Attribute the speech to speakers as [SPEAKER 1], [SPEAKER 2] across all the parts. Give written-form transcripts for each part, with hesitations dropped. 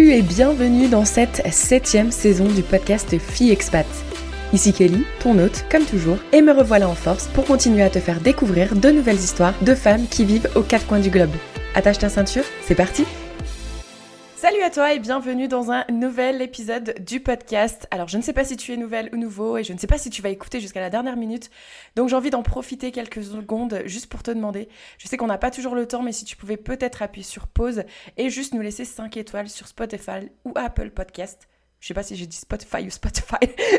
[SPEAKER 1] Salut et bienvenue dans cette 7e saison du podcast Filles Expat. Ici Kelly, ton hôte, comme toujours, et me revoilà en force pour continuer à te faire découvrir de nouvelles histoires de femmes qui vivent aux quatre coins du globe. Attache ta ceinture, c'est parti! Salut à toi et bienvenue dans un nouvel épisode du podcast. Alors je ne sais pas si tu es nouvelle ou nouveau et je ne sais pas si tu vas écouter jusqu'à la dernière minute, donc j'ai envie d'en profiter quelques secondes juste pour te demander. Je sais qu'on n'a pas toujours le temps, mais si tu pouvais peut-être appuyer sur pause et juste nous laisser 5 étoiles sur Spotify ou Apple Podcast. Je sais pas si j'ai dit Spotify ou Spotify,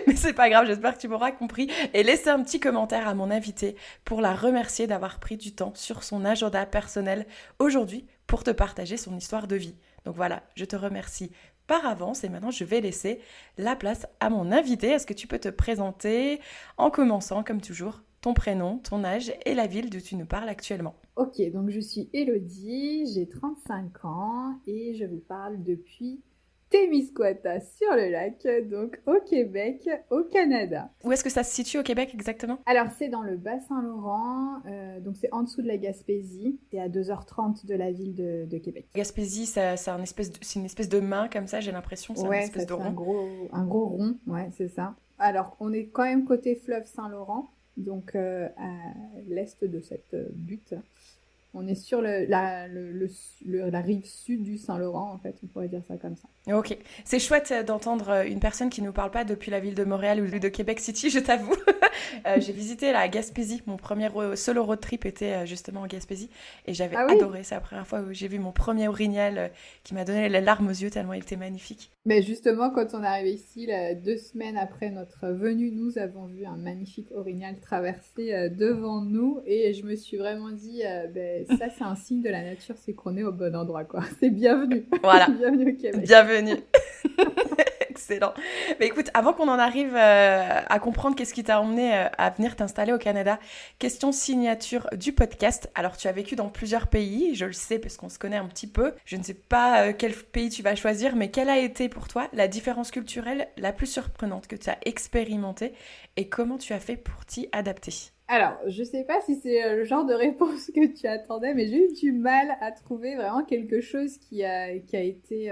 [SPEAKER 1] mais c'est pas grave, j'espère que tu m'auras compris. Et laisser un petit commentaire à mon invité pour la remercier d'avoir pris du temps sur son agenda personnel aujourd'hui pour te partager son histoire de vie. Donc voilà, je te remercie par avance et maintenant je vais laisser la place à mon invité. Est-ce que tu peux te présenter en commençant comme toujours ton prénom, ton âge et la ville d'où tu nous parles actuellement?
[SPEAKER 2] Ok, donc je suis Elodie, j'ai 35 ans et je vous parle depuis Témiscouata sur le lac, donc au Québec, au Canada.
[SPEAKER 1] Où est-ce que ça se situe au Québec exactement?
[SPEAKER 2] Alors c'est dans le Bas-Saint-Laurent, donc c'est en dessous de la Gaspésie, c'est à 2h30 de la ville de Québec.
[SPEAKER 1] Gaspésie, c'est une espèce de main comme ça, j'ai l'impression, c'est une espèce de rond.
[SPEAKER 2] Un gros rond, ouais c'est ça. Alors on est quand même côté fleuve Saint-Laurent, donc à l'est de cette butte. On est sur la rive sud du Saint-Laurent, en fait, on pourrait dire ça comme ça.
[SPEAKER 1] Ok, c'est chouette d'entendre une personne qui ne nous parle pas depuis la ville de Montréal ou de Québec City, je t'avoue. J'ai visité la Gaspésie, mon premier solo road trip était justement en Gaspésie et j'avais adoré, c'est la première fois où j'ai vu mon premier orignal qui m'a donné les larmes aux yeux tellement il était magnifique.
[SPEAKER 2] Mais justement, quand on est arrivé ici, 2 semaines après notre venue, nous avons vu un magnifique orignal traverser devant nous et je me suis vraiment dit, ça c'est un signe de la nature, c'est qu'on est au bon endroit, quoi. C'est bienvenue.
[SPEAKER 1] Voilà.
[SPEAKER 2] Bienvenue au Québec.
[SPEAKER 1] Bienvenue. Excellent. Mais écoute, avant qu'on en arrive à comprendre qu'est-ce qui t'a emmené à venir t'installer au Canada, question signature du podcast. Alors, tu as vécu dans plusieurs pays, je le sais parce qu'on se connaît un petit peu. Je ne sais pas quel pays tu vas choisir, mais quelle a été pour toi la différence culturelle la plus surprenante que tu as expérimentée et comment tu as fait pour t'y adapter?
[SPEAKER 2] Alors, je sais pas si c'est le genre de réponse que tu attendais, mais j'ai eu du mal à trouver vraiment quelque chose qui a été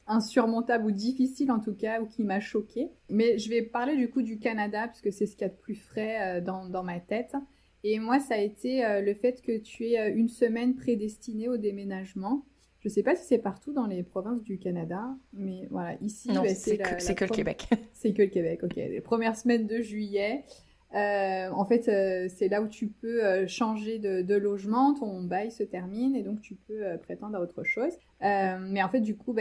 [SPEAKER 2] insurmontable ou difficile en tout cas, ou qui m'a choquée. Mais je vais parler du coup du Canada, puisque c'est ce qu'il y a de plus frais dans ma tête. Et moi, ça a été le fait que tu aies une semaine prédestinée au déménagement. Je sais pas si c'est partout dans les provinces du Canada, mais voilà, ici...
[SPEAKER 1] Non, c'est que le Québec.
[SPEAKER 2] C'est que le Québec, ok. Les premières semaines de juillet... en fait, c'est là où tu peux changer de logement, ton bail se termine et donc tu peux prétendre à autre chose. Mais en fait, du coup,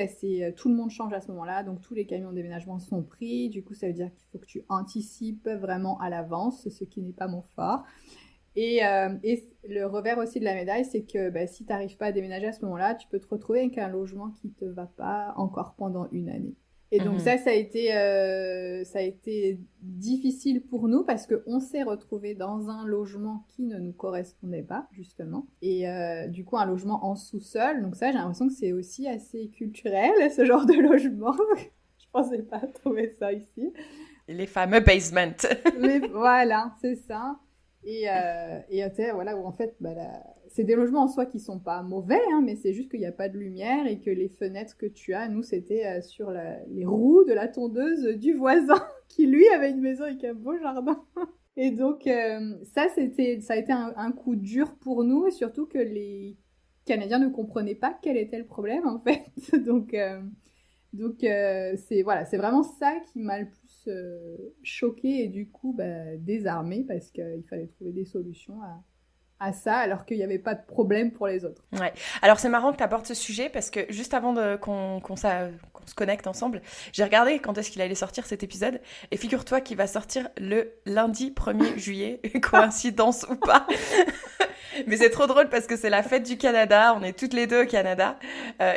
[SPEAKER 2] tout le monde change à ce moment-là, donc tous les camions de déménagement sont pris. Du coup, ça veut dire qu'il faut que tu anticipes vraiment à l'avance, ce qui n'est pas mon fort. Et le revers aussi de la médaille, c'est que si tu n'arrives pas à déménager à ce moment-là, tu peux te retrouver avec un logement qui ne te va pas encore pendant une année. Et donc ça a été difficile pour nous parce qu'on s'est retrouvés dans un logement qui ne nous correspondait pas, justement. Et du coup, un logement en sous-sol. Donc ça, j'ai l'impression que c'est aussi assez culturel, ce genre de logement. Je pensais pas trouver ça ici.
[SPEAKER 1] Les fameux basements.
[SPEAKER 2] Mais voilà, c'est ça. Et voilà, où en fait, c'est des logements en soi qui sont pas mauvais, hein, mais c'est juste qu'il n'y a pas de lumière et que les fenêtres que tu as, nous, c'était sur les roues de la tondeuse du voisin qui, lui, avait une maison avec un beau jardin. Et donc, ça a été un coup dur pour nous et surtout que les Canadiens ne comprenaient pas quel était le problème, en fait. Donc c'est vraiment ça qui m'a le plus choquée et du coup désarmée parce qu'il fallait trouver des solutions à ça alors qu'il n'y avait pas de problème pour les autres.
[SPEAKER 1] Ouais. Alors c'est marrant que tu abordes ce sujet parce que juste avant qu'on se connecte ensemble, j'ai regardé quand est-ce qu'il allait sortir cet épisode et figure-toi qu'il va sortir le lundi 1er juillet, coïncidence ou pas. Mais c'est trop drôle parce que c'est la fête du Canada, on est toutes les deux au Canada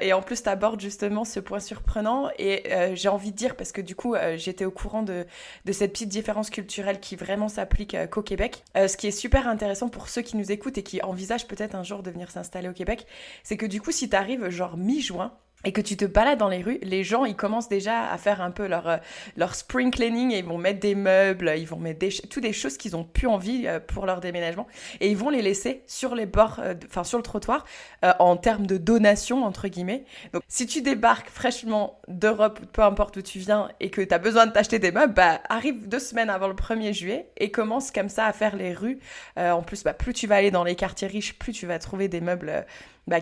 [SPEAKER 1] et en plus t'abordes justement ce point surprenant et j'ai envie de dire parce que du coup j'étais au courant de cette petite différence culturelle qui vraiment s'applique qu'au Québec. Ce qui est super intéressant pour ceux qui nous écoutent et qui envisagent peut-être un jour de venir s'installer au Québec, c'est que du coup si t'arrives genre mi-juin, et que tu te balades dans les rues, les gens, ils commencent déjà à faire un peu leur spring cleaning et ils vont mettre des meubles, ils vont mettre toutes des choses qu'ils ont plus envie pour leur déménagement et ils vont les laisser sur les bords, enfin sur le trottoir en termes de donation, entre guillemets. Donc, si tu débarques fraîchement d'Europe, peu importe où tu viens et que tu as besoin de t'acheter des meubles, arrive 2 semaines avant le 1er juillet et commence comme ça à faire les rues. En plus, plus tu vas aller dans les quartiers riches, plus tu vas trouver des meubles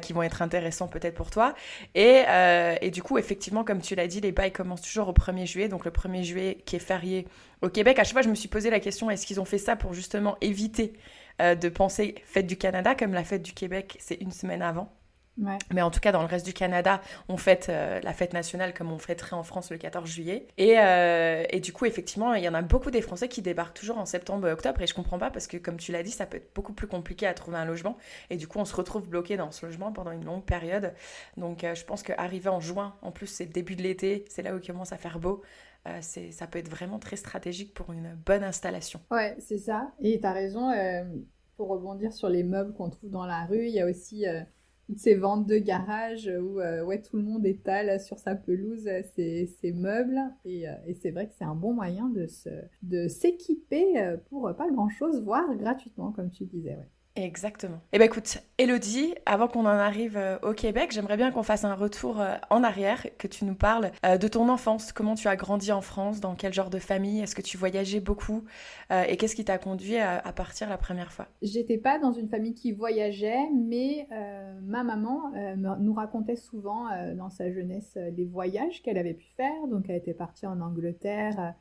[SPEAKER 1] qui vont être intéressants peut-être pour toi. Et du coup, effectivement, comme tu l'as dit, les bails commencent toujours au 1er juillet. Donc le 1er juillet qui est férié au Québec. À chaque fois, je me suis posé la question, est-ce qu'ils ont fait ça pour justement éviter de penser fête du Canada, comme la fête du Québec, c'est 1 semaine avant.
[SPEAKER 2] Ouais.
[SPEAKER 1] Mais en tout cas, dans le reste du Canada, on fête la fête nationale comme on fêterait en France le 14 juillet. Et du coup, effectivement, il y en a beaucoup des Français qui débarquent toujours en septembre, octobre. Et je comprends pas parce que, comme tu l'as dit, ça peut être beaucoup plus compliqué à trouver un logement. Et du coup, on se retrouve bloqué dans ce logement pendant une longue période. Donc, je pense qu'arriver en juin, en plus, c'est le début de l'été, c'est là où il commence à faire beau. Ça peut être vraiment très stratégique pour une bonne installation.
[SPEAKER 2] Ouais, c'est ça. Et tu as raison, pour rebondir sur les meubles qu'on trouve dans la rue, il y a aussi toutes ces ventes de garage où tout le monde étale sur sa pelouse ses meubles. Et c'est vrai que c'est un bon moyen de s'équiper pour pas grand-chose, voire gratuitement, comme tu disais. Ouais.
[SPEAKER 1] Exactement. Eh bien écoute, Élodie, avant qu'on en arrive au Québec, j'aimerais bien qu'on fasse un retour en arrière, que tu nous parles de ton enfance, comment tu as grandi en France, dans quel genre de famille, est-ce que tu voyageais beaucoup et qu'est-ce qui t'a conduit à partir la première fois?
[SPEAKER 2] J'étais pas dans une famille qui voyageait, mais ma maman nous racontait souvent dans sa jeunesse les voyages qu'elle avait pu faire. Donc elle était partie en Angleterre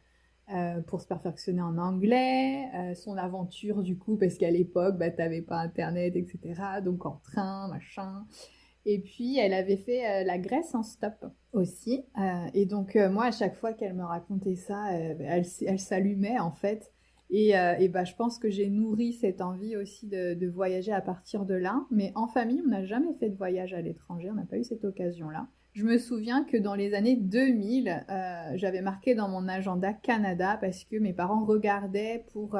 [SPEAKER 2] pour se perfectionner en anglais, son aventure du coup, parce qu'à l'époque, t'avais pas internet, etc. Donc en train, machin. Et puis elle avait fait la Grèce en stop aussi. Et donc moi, à chaque fois qu'elle me racontait ça, elle s'allumait en fait. Et je pense que j'ai nourri cette envie aussi de voyager à partir de là. Mais en famille, on n'a jamais fait de voyage à l'étranger, on n'a pas eu cette occasion-là. Je me souviens que dans les années 2000, j'avais marqué dans mon agenda Canada parce que mes parents regardaient pour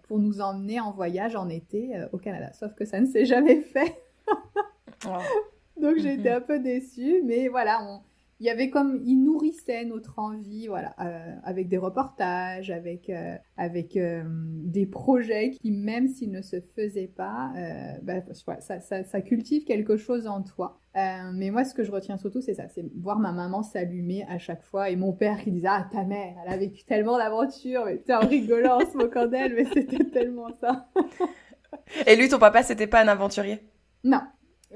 [SPEAKER 2] nous emmener en voyage en été au Canada. Sauf que ça ne s'est jamais fait.
[SPEAKER 1] Oh.
[SPEAKER 2] Donc j'ai été un peu déçue, mais voilà, il y avait comme, il nourrissait notre envie, voilà, avec des reportages, avec des projets qui, même s'ils ne se faisaient pas, ça cultive quelque chose en toi. Mais moi, ce que je retiens surtout, c'est ça, c'est voir ma maman s'allumer à chaque fois et mon père qui disait « Ah, ta mère, elle a vécu tellement d'aventures, mais t'es en rigolant, en se moquant d'elle, mais c'était tellement ça. »
[SPEAKER 1] Et lui, ton papa, c'était pas un aventurier?
[SPEAKER 2] Non.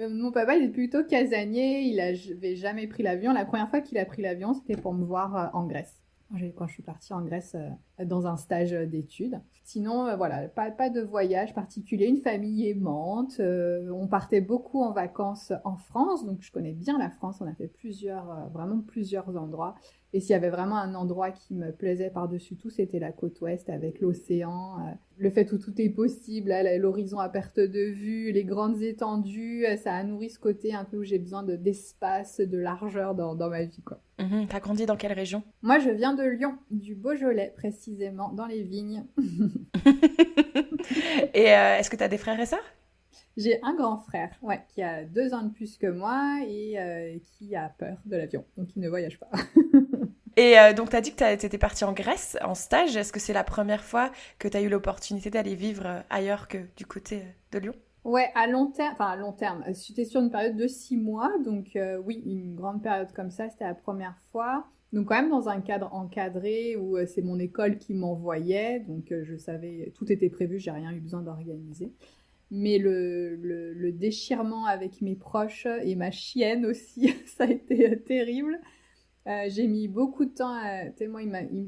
[SPEAKER 2] Mon papa, il est plutôt casanier, il avait jamais pris l'avion. La première fois qu'il a pris l'avion, c'était pour me voir en Grèce. Quand je suis partie en Grèce dans un stage d'études. Sinon, voilà, pas de voyage particulier, une famille aimante. On partait beaucoup en vacances en France, donc je connais bien la France. On a fait vraiment plusieurs endroits. Et s'il y avait vraiment un endroit qui me plaisait par-dessus tout, c'était la côte ouest avec l'océan. Le fait où tout est possible, l'horizon à perte de vue, les grandes étendues, ça a nourri ce côté un peu où j'ai besoin d'espace, de largeur dans ma vie, quoi.
[SPEAKER 1] T'as grandi dans quelle région?
[SPEAKER 2] Moi, je viens de Lyon, du Beaujolais précisément, dans les vignes.
[SPEAKER 1] Et est-ce que t'as des frères et sœurs?
[SPEAKER 2] J'ai un grand frère, ouais, qui a 2 ans de plus que moi et qui a peur de l'avion, donc il ne voyage pas.
[SPEAKER 1] Et donc, t'as dit que t'étais partie en Grèce en stage. Est-ce que c'est la première fois que t'as eu l'opportunité d'aller vivre ailleurs que du côté de Lyon?
[SPEAKER 2] Ouais, à long terme. J'étais sur une période de 6 mois, donc oui, une grande période comme ça, c'était la première fois. Donc quand même dans un cadre encadré où c'est mon école qui m'envoyait, donc je savais, tout était prévu, j'ai rien eu besoin d'organiser. Mais le déchirement avec mes proches et ma chienne aussi, ça a été terrible. J'ai mis beaucoup de temps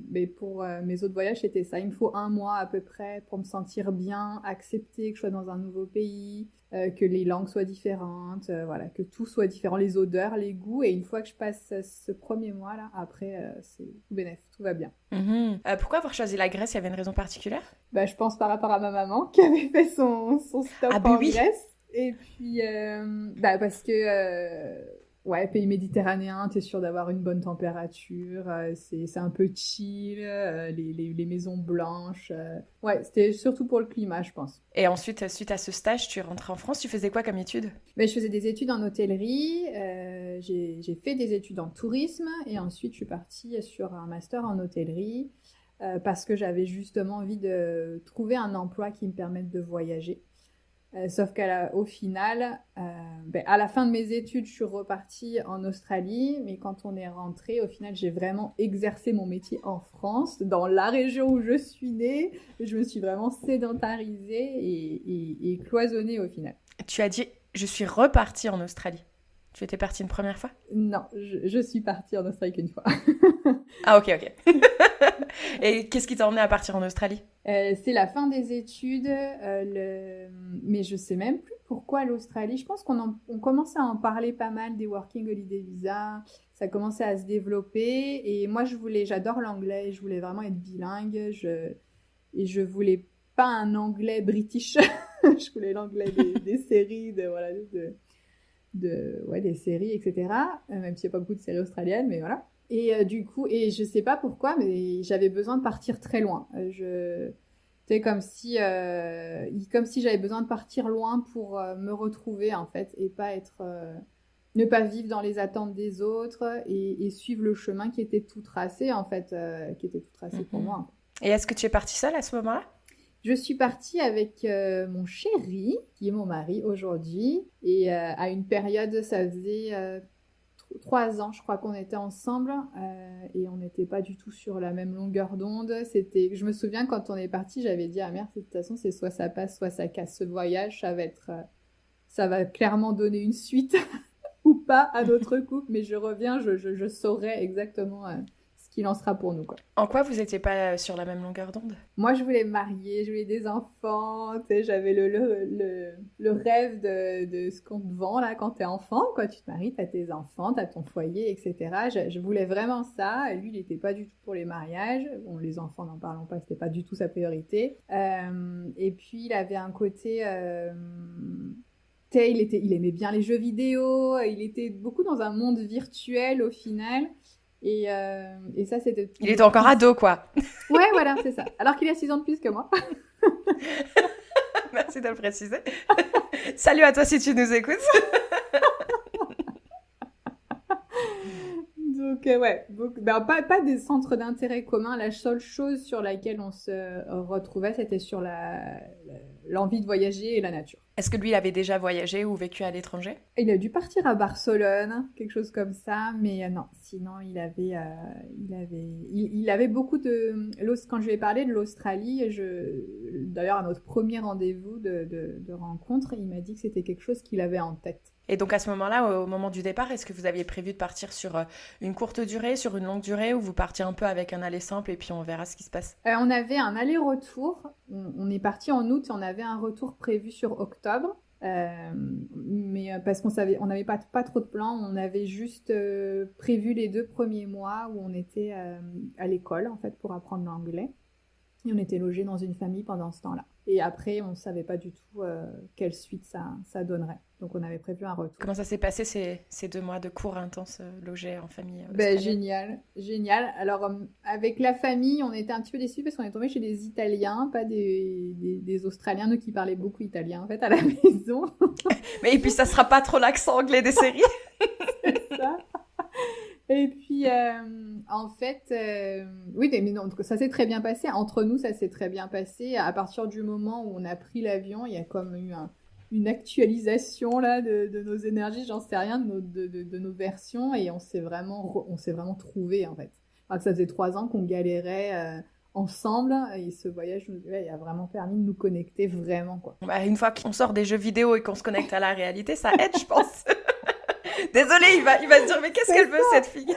[SPEAKER 2] mais pour mes autres voyages, c'était ça. Il me faut 1 mois à peu près pour me sentir bien, accepter que je sois dans un nouveau pays, que les langues soient différentes, voilà, que tout soit différent, les odeurs, les goûts. Et une fois que je passe ce premier mois-là, après, c'est tout bénef, tout va bien.
[SPEAKER 1] Pourquoi avoir choisi la Grèce? Il y avait une raison particulière?
[SPEAKER 2] Je pense par rapport à ma maman qui avait fait son stop en Grèce. Et puis, parce que... ouais, pays méditerranéen, t'es sûr d'avoir une bonne température, c'est un peu chill, les maisons blanches. Ouais, c'était surtout pour le climat, je pense.
[SPEAKER 1] Et ensuite, suite à ce stage, tu es rentrée en France. Tu faisais quoi comme études?
[SPEAKER 2] Je faisais des études en hôtellerie. j'ai fait des études en tourisme et ensuite je suis partie sur un master en hôtellerie parce que j'avais justement envie de trouver un emploi qui me permette de voyager. Sauf qu'au final, à la fin de mes études, je suis repartie en Australie, mais quand on est rentré, au final, j'ai vraiment exercé mon métier en France, dans la région où je suis née. Je me suis vraiment sédentarisée et cloisonnée au final.
[SPEAKER 1] Tu as dit, je suis repartie en Australie. Tu étais partie une première fois ?
[SPEAKER 2] Non, je suis partie en Australie qu'une fois.
[SPEAKER 1] Ah ok. Et qu'est-ce qui t'a emmené à partir en Australie ?
[SPEAKER 2] C'est la fin des études, mais je sais même plus pourquoi l'Australie. Je pense qu'on commençait à en parler pas mal des Working Holiday Visa. Ça commençait à se développer et moi j'adore l'anglais. Je voulais vraiment être bilingue. Et je voulais pas un anglais british. Je voulais l'anglais des séries, des séries, etc. Même s'il n'y a pas beaucoup de séries australiennes, mais voilà. Et du coup, je sais pas pourquoi, mais j'avais besoin de partir très loin. C'était comme si j'avais besoin de partir loin pour me retrouver en fait, et pas ne pas vivre dans les attentes des autres et suivre le chemin qui était tout tracé en fait, pour moi.
[SPEAKER 1] Et est-ce que tu es partie seule à ce moment-là ?
[SPEAKER 2] Je suis partie avec mon chéri, qui est mon mari aujourd'hui, et à une période, ça faisait 3 ans, je crois qu'on était ensemble, et on n'était pas du tout sur la même longueur d'onde. Je me souviens quand on est parti, j'avais dit merde, de toute façon, c'est soit ça passe, soit ça casse. Ce voyage, ça va clairement donner une suite ou pas à notre couple, mais je reviens, je saurai exactement ce qu'il en sera pour nous, quoi.
[SPEAKER 1] En quoi vous n'étiez pas sur la même longueur d'onde ?
[SPEAKER 2] Moi, je voulais me marier, je voulais des enfants, tu sais, j'avais le rêve de ce qu'on te vend là quand t'es enfant, quoi. Tu te maries, t'as tes enfants, t'as ton foyer, etc. Je voulais vraiment ça. Et lui, il n'était pas du tout pour les mariages. Bon, les enfants, n'en parlons pas, c'était pas du tout sa priorité. Et puis, il avait un côté... il aimait bien les jeux vidéo, il était beaucoup dans un monde virtuel au final. Et ça, c'était...
[SPEAKER 1] Il était encore ado, quoi.
[SPEAKER 2] Ouais, voilà, c'est ça. Alors qu'il a 6 ans de plus que moi.
[SPEAKER 1] Merci de le préciser. Salut à toi si tu nous écoutes.
[SPEAKER 2] Donc, ouais. Pas des centres d'intérêt communs. La seule chose sur laquelle on se retrouvait, c'était sur l'envie de voyager et la nature.
[SPEAKER 1] Est-ce que lui, il avait déjà voyagé ou vécu à l'étranger ?
[SPEAKER 2] Il a dû partir à Barcelone, quelque chose comme ça, mais non. Sinon, il avait beaucoup de... Quand je lui ai parlé de l'Australie, d'ailleurs, à notre premier rendez-vous de rencontre, il m'a dit que c'était quelque chose qu'il avait en tête.
[SPEAKER 1] Et donc, à ce moment-là, au moment du départ, est-ce que vous aviez prévu de partir sur une courte durée, sur une longue durée, ou vous partiez un peu avec un aller simple et puis on verra ce qui se passe ?
[SPEAKER 2] On avait un aller-retour. On est parti en août et on avait un retour prévu sur octobre. Mais parce qu'on n'avait pas trop de plans, on avait juste prévu les 2 premiers mois où on était à l'école en fait pour apprendre l'anglais et on était logés dans une famille pendant ce temps-là. Et après, on ne savait pas du tout quelle suite ça donnerait. Donc, on avait prévu un retour.
[SPEAKER 1] Comment ça s'est passé ces 2 mois de cours intenses logés en famille
[SPEAKER 2] génial. Alors, avec la famille, on était un petit peu déçus parce qu'on est tombé chez des Italiens, pas des Australiens, nous qui parlaient beaucoup italien en fait à la maison.
[SPEAKER 1] Mais et puis, ça sera pas trop l'accent anglais des séries.
[SPEAKER 2] C'est ça. Et puis, en fait, oui, mais non, ça s'est très bien passé. Entre nous, ça s'est très bien passé. À partir du moment où on a pris l'avion, il y a comme eu une actualisation là de nos énergies, j'en sais rien, de nos versions, et on s'est vraiment trouvés en fait. Alors que ça faisait 3 ans qu'on galérait ensemble, et ce voyage il a vraiment permis de nous connecter vraiment, quoi.
[SPEAKER 1] Bah, une fois qu'on sort des jeux vidéo et qu'on se connecte à la réalité, ça aide, je pense. Désolée, il va se dire mais qu'est-ce qu'elle veut cette fille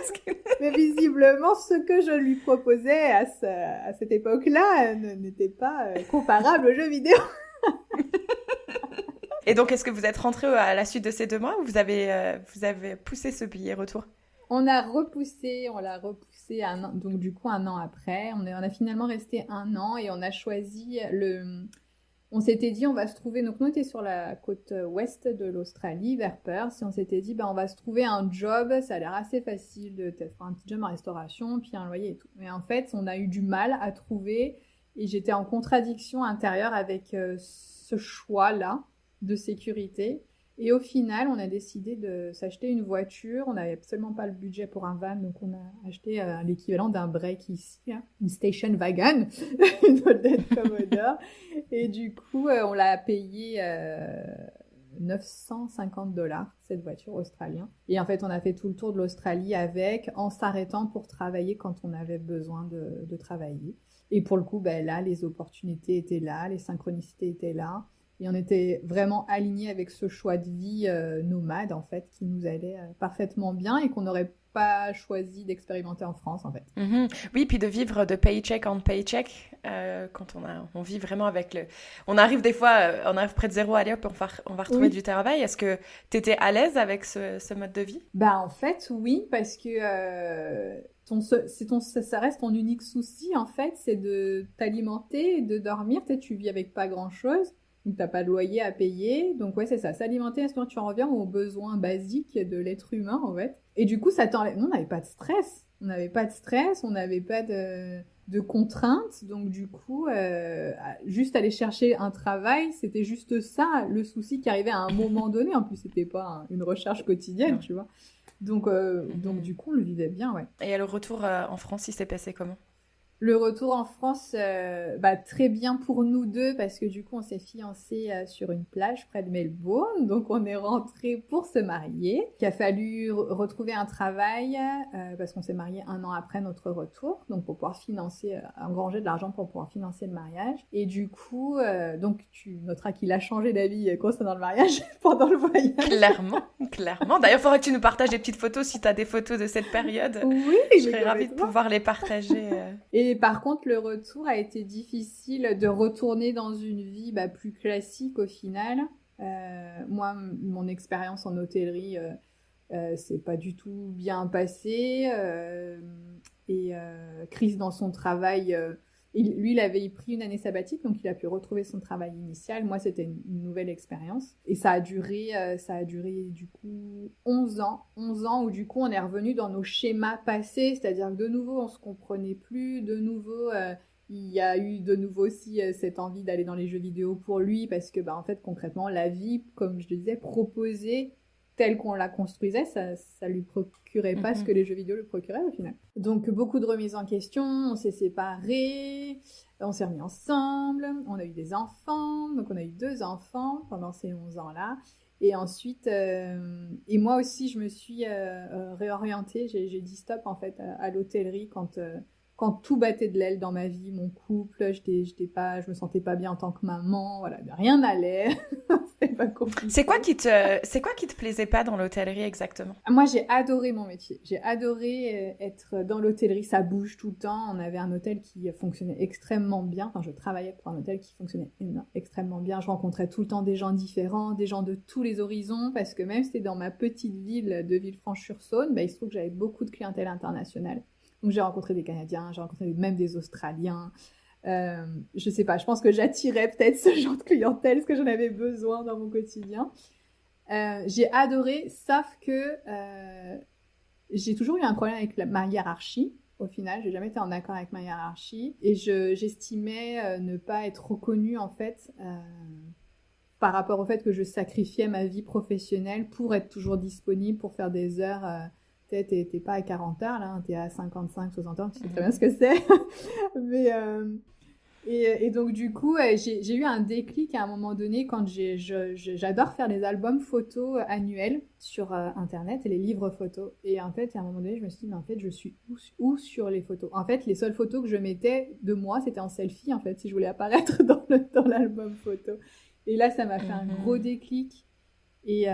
[SPEAKER 2] Mais visiblement, ce que je lui proposais à cette époque-là n'était pas comparable aux jeux vidéo.
[SPEAKER 1] Et donc, est-ce que vous êtes rentrés à la suite de ces 2 mois ou vous avez poussé ce billet retour ?
[SPEAKER 2] On l'a repoussé 1 an, donc du coup 1 an après. On a finalement resté 1 an et on a choisi on s'était dit, on va se trouver... Donc, nous, on était sur la côte ouest de l'Australie, vers Perth. Et on s'était dit, on va se trouver un job. Ça a l'air assez facile de faire un petit job en restauration, puis un loyer et tout. Mais en fait, on a eu du mal à trouver. Et j'étais en contradiction intérieure avec ce choix-là de sécurité. Et au final, on a décidé de s'acheter une voiture. On n'avait absolument pas le budget pour un van, donc on a acheté l'équivalent d'un break ici, hein, une station wagon, une modèle Commodore. Et du coup, on l'a payé $950, cette voiture australienne. Et en fait, on a fait tout le tour de l'Australie avec, en s'arrêtant pour travailler quand on avait besoin de travailler. Et pour le coup, ben là, les opportunités étaient là, les synchronicités étaient là. Et on était vraiment alignés avec ce choix de vie nomade, en fait, qui nous allait parfaitement bien et qu'on n'aurait pas choisi d'expérimenter en France, en fait.
[SPEAKER 1] Oui, puis de vivre de paycheck en paycheck, quand on vit vraiment avec le... On arrive des fois, on arrive près de zéro, allez hop, on va retrouver du travail. Est-ce que tu étais à l'aise avec ce mode de vie?
[SPEAKER 2] Bah, en fait, oui, parce que ça reste ton unique souci, en fait, c'est de t'alimenter et de dormir. Tu vis avec pas grand-chose. Donc, t'as pas de loyer à payer. Donc, ouais, c'est ça. S'alimenter, sinon tu en reviens aux besoins basiques de l'être humain, en fait. Et du coup, ça t'enlève... Nous, on n'avait pas de stress. On n'avait pas de contraintes. Donc, du coup, juste aller chercher un travail, c'était juste ça, le souci qui arrivait à un moment donné. En plus, c'était pas une recherche quotidienne, tu vois. Donc, du coup, on le vivait bien, ouais.
[SPEAKER 1] Et le retour en France, il s'est passé comment?
[SPEAKER 2] Le retour en France, très bien pour nous deux parce que du coup on s'est fiancés sur une plage près de Melbourne, donc on est rentrés pour se marier. Il a fallu retrouver un travail parce qu'on s'est mariés 1 an après notre retour, donc pour pouvoir engranger de l'argent pour pouvoir financer le mariage. Et du coup, donc tu noteras qu'il a changé d'avis concernant le mariage pendant le voyage.
[SPEAKER 1] Clairement. D'ailleurs, il faudrait que tu nous partages des petites photos si tu as des photos de cette période.
[SPEAKER 2] Oui,
[SPEAKER 1] je serais ravie de pouvoir les partager.
[SPEAKER 2] Et par contre, le retour a été difficile de retourner dans une vie plus classique au final. Moi, mon expérience en hôtellerie, c'est pas du tout bien passé. Chris, dans son travail, lui, il avait pris une année sabbatique, donc il a pu retrouver son travail initial. Moi, c'était une nouvelle expérience. Et ça a duré du coup 11 ans. 11 ans où du coup, on est revenu dans nos schémas passés. C'est-à-dire que de nouveau, on se comprenait plus. De nouveau, il y a eu de nouveau aussi cette envie d'aller dans les jeux vidéo pour lui. Parce que, en fait, concrètement, la vie, comme je te disais, proposée telle qu'on la construisait, ça lui procurait pas ce que les jeux vidéo lui procuraient au final. Donc beaucoup de remises en question, on s'est séparés, on s'est remis ensemble, on a eu des enfants, donc on a eu 2 enfants pendant ces 11 ans-là. Et ensuite, et moi aussi, je me suis réorientée, j'ai dit stop en fait à l'hôtellerie quand tout battait de l'aile dans ma vie, mon couple, je me sentais pas bien en tant que maman, voilà, rien n'allait, c'était pas compliqué.
[SPEAKER 1] C'est quoi qui te plaisait pas dans l'hôtellerie exactement?
[SPEAKER 2] Moi, j'ai adoré mon métier, j'ai adoré être dans l'hôtellerie, ça bouge tout le temps, on avait un hôtel qui fonctionnait extrêmement bien, enfin je travaillais pour un hôtel qui fonctionnait extrêmement bien, je rencontrais tout le temps des gens différents, des gens de tous les horizons, parce que même si c'était dans ma petite ville de Villefranche-sur-Saône, il se trouve que j'avais beaucoup de clientèle internationale. Donc, j'ai rencontré des Canadiens, j'ai rencontré même des Australiens. Je sais pas, je pense que j'attirais peut-être ce genre de clientèle, parce que j'en avais besoin dans mon quotidien. J'ai adoré, sauf que j'ai toujours eu un problème avec ma hiérarchie. Au final, j'ai jamais été en accord avec ma hiérarchie. Et j'estimais ne pas être reconnue, en fait, par rapport au fait que je sacrifiais ma vie professionnelle pour être toujours disponible, pour faire des heures... T'es pas à 40 heures, là, t'es à 55, 60 heures, tu sais très bien ce que c'est. Mais, et donc, du coup, j'ai eu un déclic à un moment donné quand j'adore faire les albums photos annuels sur Internet et les livres photos. Et en fait, à un moment donné, je me suis dit, mais en fait, je suis où sur les photos? En fait, les seules photos que je mettais de moi, c'était en selfie, en fait, si je voulais apparaître dans l'album photo. Et là, ça m'a fait un gros déclic. Et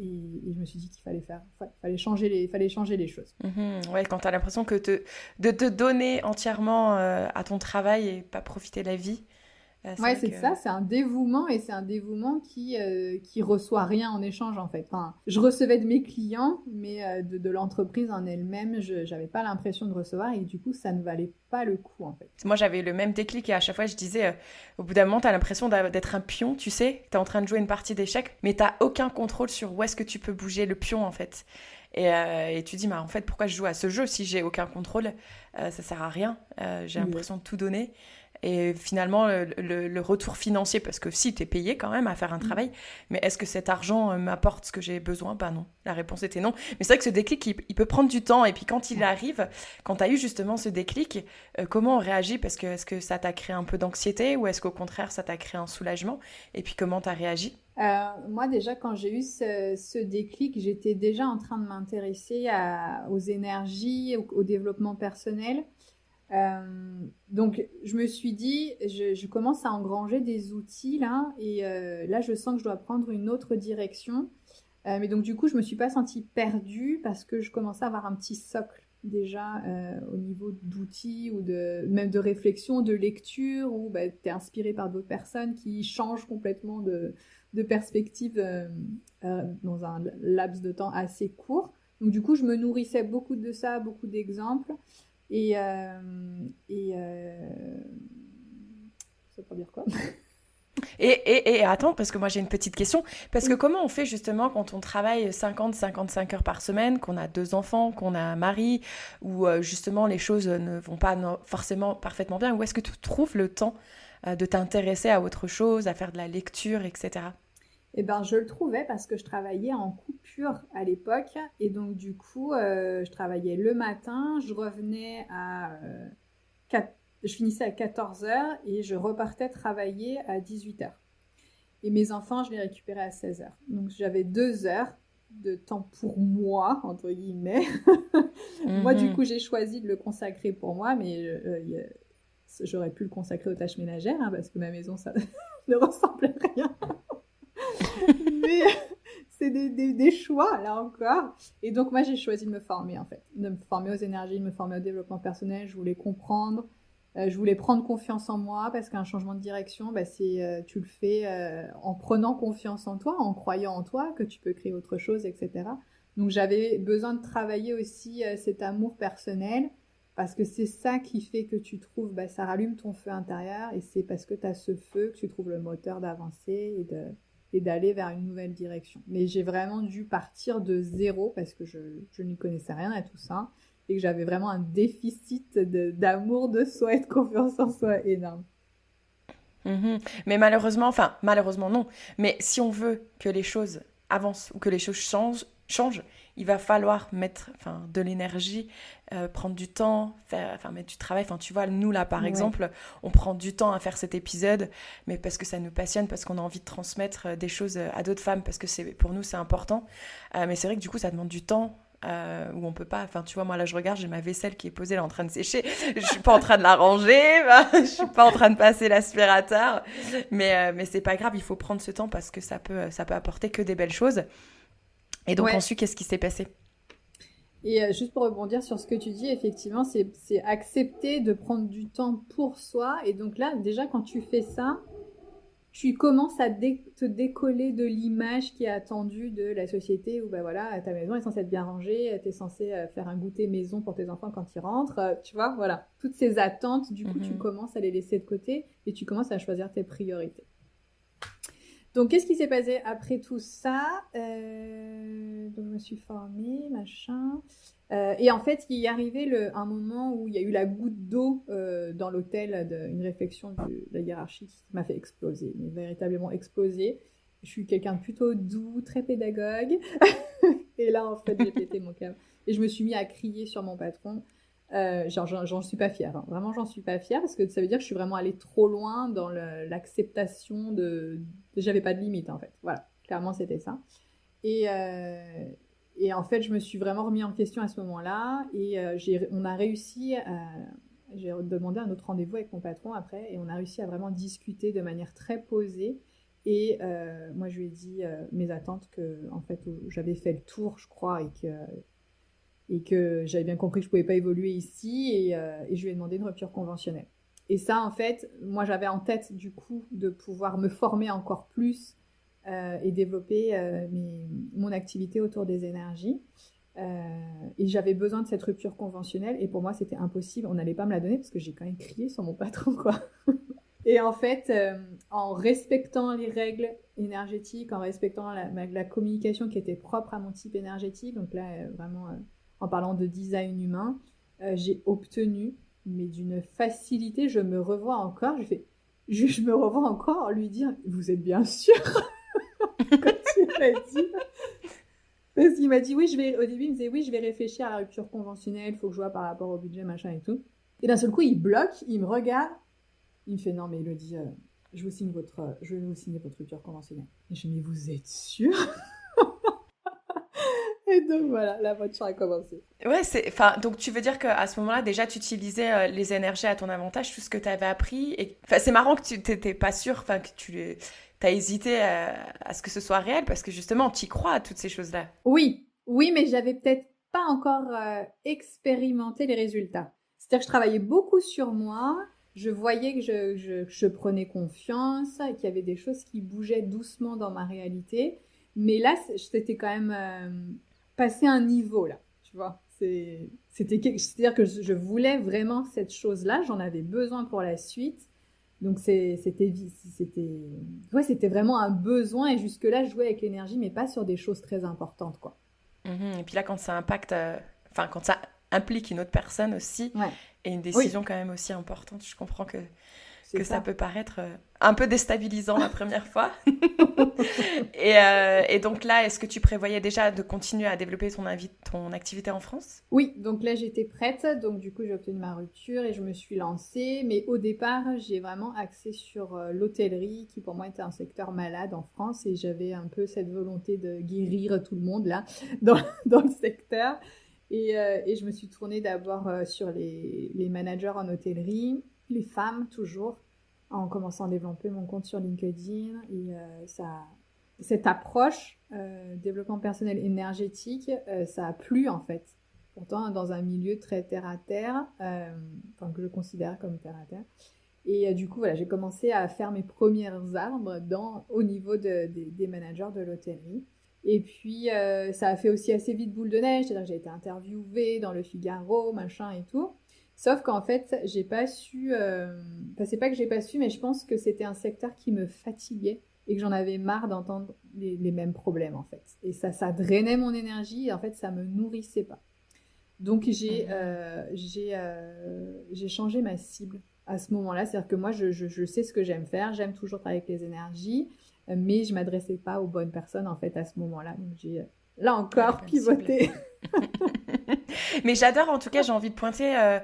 [SPEAKER 2] je me suis dit qu'il fallait changer les choses.
[SPEAKER 1] Ouais, quand tu as l'impression que de te donner entièrement à ton travail et pas profiter de la vie.
[SPEAKER 2] Ça, c'est un dévouement, et c'est un dévouement qui reçoit rien en échange en fait. Enfin, je recevais de mes clients, mais de l'entreprise en elle-même, j'avais pas l'impression de recevoir, et du coup, ça ne valait pas le coup en fait.
[SPEAKER 1] Moi, j'avais le même déclic, et à chaque fois, je disais, au bout d'un moment, t'as l'impression d'être un pion, tu sais, t'es en train de jouer une partie d'échecs, mais t'as aucun contrôle sur où est-ce que tu peux bouger le pion en fait. Et tu dis, en fait, pourquoi je joue à ce jeu si j'ai aucun contrôle? Ça sert à rien. J'ai l'impression de tout donner. et finalement le retour financier, parce que si tu es payé quand même à faire un travail, mais est-ce que cet argent m'apporte ce que j'ai besoin? Bah non, la réponse était non. Mais c'est vrai que ce déclic, il peut prendre du temps, et puis quand il arrive, quand tu as eu justement ce déclic, comment on réagit? Parce que est-ce que ça t'a créé un peu d'anxiété, ou est-ce qu'au contraire ça t'a créé un soulagement? Et puis comment tu as réagi?
[SPEAKER 2] Moi, déjà, quand j'ai eu ce déclic, j'étais déjà en train de m'intéresser aux énergies, au développement personnel. Donc, je me suis dit, je commence à engranger des outils là, et là, je sens que je dois prendre une autre direction. Mais donc, du coup, je me suis pas sentie perdue parce que je commençais à avoir un petit socle déjà au niveau d'outils ou même de réflexion, de lecture, où bah, tu es inspiré par d'autres personnes qui changent complètement de perspective dans un laps de temps assez court. Donc, du coup, je me nourrissais beaucoup de ça, beaucoup d'exemples. Et ça veut dire quoi?
[SPEAKER 1] Et attends, parce que moi j'ai une petite question. Parce que comment on fait justement quand on travaille 50-55 heures par semaine, qu'on a 2 enfants, qu'on a un mari, où justement les choses ne vont pas forcément parfaitement bien? Où est-ce que tu trouves le temps de t'intéresser à autre chose, à faire de la lecture, etc.
[SPEAKER 2] Eh ben, je le trouvais parce que je travaillais en coupure à l'époque. Et donc, du coup, je travaillais le matin, je revenais je finissais à 14 heures et je repartais travailler à 18 heures. Et mes enfants, je les récupérais à 16 heures. Donc, j'avais 2 heures de temps pour moi, entre guillemets. Moi, du coup, j'ai choisi de le consacrer pour moi, mais j'aurais pu le consacrer aux tâches ménagères, hein, parce que ma maison, ça ne ressemblait à rien. Mais c'est des choix, là encore. Et donc, moi, j'ai choisi de me former, en fait. De me former aux énergies, de me former au développement personnel. Je voulais comprendre. Je voulais prendre confiance en moi, parce qu'un changement de direction, bah, tu le fais en prenant confiance en toi, en croyant en toi, que tu peux créer autre chose, etc. Donc, j'avais besoin de travailler aussi cet amour personnel, parce que c'est ça qui fait que tu trouves, bah, ça rallume ton feu intérieur, et c'est parce que tu as ce feu que tu trouves le moteur d'avancer et d'aller vers une nouvelle direction. Mais j'ai vraiment dû partir de zéro parce que je n'y connaissais rien à tout ça et que j'avais vraiment un déficit d'amour de soi et de confiance en soi énorme.
[SPEAKER 1] Mais malheureusement non. Mais si on veut que les choses avancent ou que les choses changent, il va falloir mettre de l'énergie, prendre du temps, mettre du travail. Tu vois, nous là par exemple, on prend du temps à faire cet épisode, mais parce que ça nous passionne, parce qu'on a envie de transmettre des choses à d'autres femmes, parce que pour nous c'est important. Mais c'est vrai que du coup ça demande du temps. Où on peut pas, tu vois, moi là je regarde, j'ai ma vaisselle qui est posée là en train de sécher, je suis pas en train de la ranger, je suis pas en train de passer l'aspirateur, mais c'est pas grave, il faut prendre ce temps parce que ça peut apporter que des belles choses. Et donc ensuite, qu'est-ce qui s'est passé?
[SPEAKER 2] Et juste pour rebondir sur ce que tu dis, effectivement, c'est accepter de prendre du temps pour soi. Et donc là, déjà, quand tu fais ça, tu commences à te décoller de l'image qui est attendue de la société où bah voilà, ta maison est censée être bien rangée, tu es censé faire un goûter maison pour tes enfants quand ils rentrent, tu vois, voilà. Toutes ces attentes, du coup, tu commences à les laisser de côté et tu commences à choisir tes priorités. Donc, qu'est-ce qui s'est passé après tout ça? Donc, je me suis formée, machin. Et en fait, il est arrivé un moment où il y a eu la goutte d'eau dans l'hôtel, une réflexion de la hiérarchie qui m'a fait exploser, mais véritablement exploser. Je suis quelqu'un de plutôt doux, très pédagogue. Et là, en fait, j'ai pété mon câble. Et je me suis mis à crier sur mon patron. J'en suis pas fière. Hein. Vraiment, j'en suis pas fière parce que ça veut dire que je suis vraiment allée trop loin dans l'acceptation J'avais pas de limite, en fait. Voilà, clairement, c'était ça. Et en fait, je me suis vraiment remis en question à ce moment-là. Et on a réussi j'ai demandé un autre rendez-vous avec mon patron après. Et on a réussi à vraiment discuter de manière très posée. Et moi, je lui ai dit mes attentes en fait, j'avais fait le tour, je crois, et que j'avais bien compris que je ne pouvais pas évoluer ici, et je lui ai demandé une rupture conventionnelle. Et ça, en fait, moi, j'avais en tête, du coup, de pouvoir me former encore plus et développer mon activité autour des énergies. Et j'avais besoin de cette rupture conventionnelle, et pour moi, c'était impossible. On n'allait pas me la donner, parce que j'ai quand même crié sur mon patron, quoi. Et en fait, en respectant les règles énergétiques, en respectant la communication qui était propre à mon type énergétique, donc là, vraiment... en parlant de design humain, j'ai obtenu mais d'une facilité. Je me revois encore, je me revois encore lui dire « Vous êtes bien sûr ?» Quand tu m'as dit. Parce qu'il m'a dit oui, au début, il me disait oui, je vais réfléchir à la rupture conventionnelle, il faut que je vois par rapport au budget, machin et tout. Et d'un seul coup, il bloque, il me regarde, il me fait non, mais Elodie, je vais vous signer votre rupture conventionnelle. Et je dis mais vous êtes sûr? Et donc voilà, la voiture a commencé.
[SPEAKER 1] Ouais, donc tu veux dire qu'à ce moment-là, déjà, tu utilisais les énergies à ton avantage, tout ce que tu avais appris. Enfin, c'est marrant que tu n'étais pas sûre, enfin, que tu as hésité à ce que ce soit réel, parce que justement, tu y crois à toutes ces choses-là.
[SPEAKER 2] Oui, mais j'avais peut-être pas encore expérimenté les résultats. C'est-à-dire que je travaillais beaucoup sur moi, je voyais que je prenais confiance, qu'il y avait des choses qui bougeaient doucement dans ma réalité. Mais là, c'était quand même passé un niveau, là, tu vois. C'est-à-dire que je voulais vraiment cette chose-là, j'en avais besoin pour la suite. Donc c'était vraiment un besoin, et jusque-là, je jouais avec l'énergie, mais pas sur des choses très importantes, quoi.
[SPEAKER 1] Et puis là, quand ça impacte, quand ça implique une autre personne aussi,
[SPEAKER 2] Ouais.
[SPEAKER 1] et une décision quand même aussi importante, je comprends que ça peut paraître un peu déstabilisant la première fois. Et donc là, est-ce que tu prévoyais déjà de continuer à développer ton activité en France?
[SPEAKER 2] Oui, donc là j'étais prête, donc du coup j'ai obtenu ma rupture et je me suis lancée, mais au départ j'ai vraiment axé sur l'hôtellerie qui pour moi était un secteur malade en France, et j'avais un peu cette volonté de guérir tout le monde là dans le secteur, et je me suis tournée d'abord sur les managers en hôtellerie, les femmes toujours, en commençant à développer mon compte sur LinkedIn, et cette approche développement personnel énergétique, ça a plu en fait. Pourtant, dans un milieu très terre-à-terre, que je considère comme terre-à-terre. Et du coup, voilà, j'ai commencé à faire mes premières arbres au niveau des managers de l'hôtellerie. Et puis, ça a fait aussi assez vite boule de neige, c'est-à-dire que j'ai été interviewée dans le Figaro, machin et tout. Sauf qu'en fait, j'ai pas su... c'est pas que j'ai pas su, mais je pense que c'était un secteur qui me fatiguait et que j'en avais marre d'entendre les mêmes problèmes, en fait. Et ça drainait mon énergie, et en fait, ça me nourrissait pas. Donc, j'ai changé ma cible à ce moment-là. C'est-à-dire que moi, je sais ce que j'aime faire. J'aime toujours travailler avec les énergies, mais je m'adressais pas aux bonnes personnes, en fait, à ce moment-là. Donc, j'ai, là encore, pivoté.
[SPEAKER 1] Mais j'adore, en tout cas, j'ai envie de pointer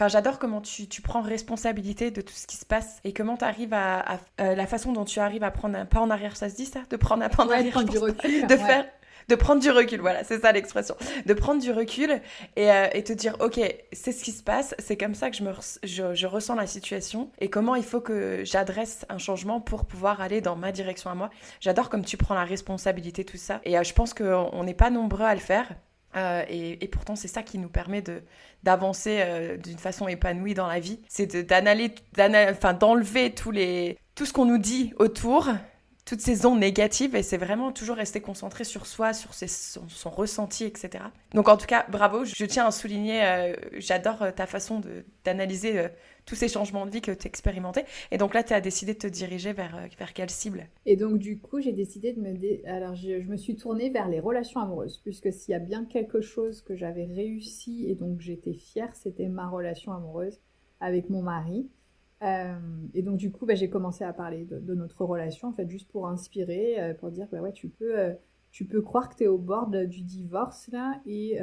[SPEAKER 1] j'adore comment tu prends responsabilité de tout ce qui se passe, et comment tu arrives la façon dont tu arrives à prendre un pas en arrière, ça se dit ça? De prendre un pas en arrière,
[SPEAKER 2] prendre du recul.
[SPEAKER 1] De prendre du recul, voilà, c'est ça l'expression. De prendre du recul et te dire, ok, c'est ce qui se passe, c'est comme ça que je ressens la situation, et comment il faut que j'adresse un changement pour pouvoir aller dans ma direction à moi. J'adore comme tu prends la responsabilité de tout ça, et je pense qu'on n'est pas nombreux à le faire. Et pourtant, c'est ça qui nous permet d'avancer d'une façon épanouie dans la vie. C'est d'enlever tout ce qu'on nous dit autour, toutes ces ondes négatives, et c'est vraiment toujours rester concentré sur soi, sur son ressenti, etc. Donc en tout cas, bravo, je tiens à souligner, j'adore ta façon d'analyser tous ces changements de vie que tu as expérimentés. Et donc là, tu as décidé de te diriger vers quelle cible?
[SPEAKER 2] Et donc du coup, j'ai décidé alors je me suis tournée vers les relations amoureuses, puisque s'il y a bien quelque chose que j'avais réussi et donc j'étais fière, c'était ma relation amoureuse avec mon mari. Et donc du coup, j'ai commencé à parler de notre relation, en fait, juste pour inspirer, pour dire ouais, tu peux croire que tu es au bord du divorce là, et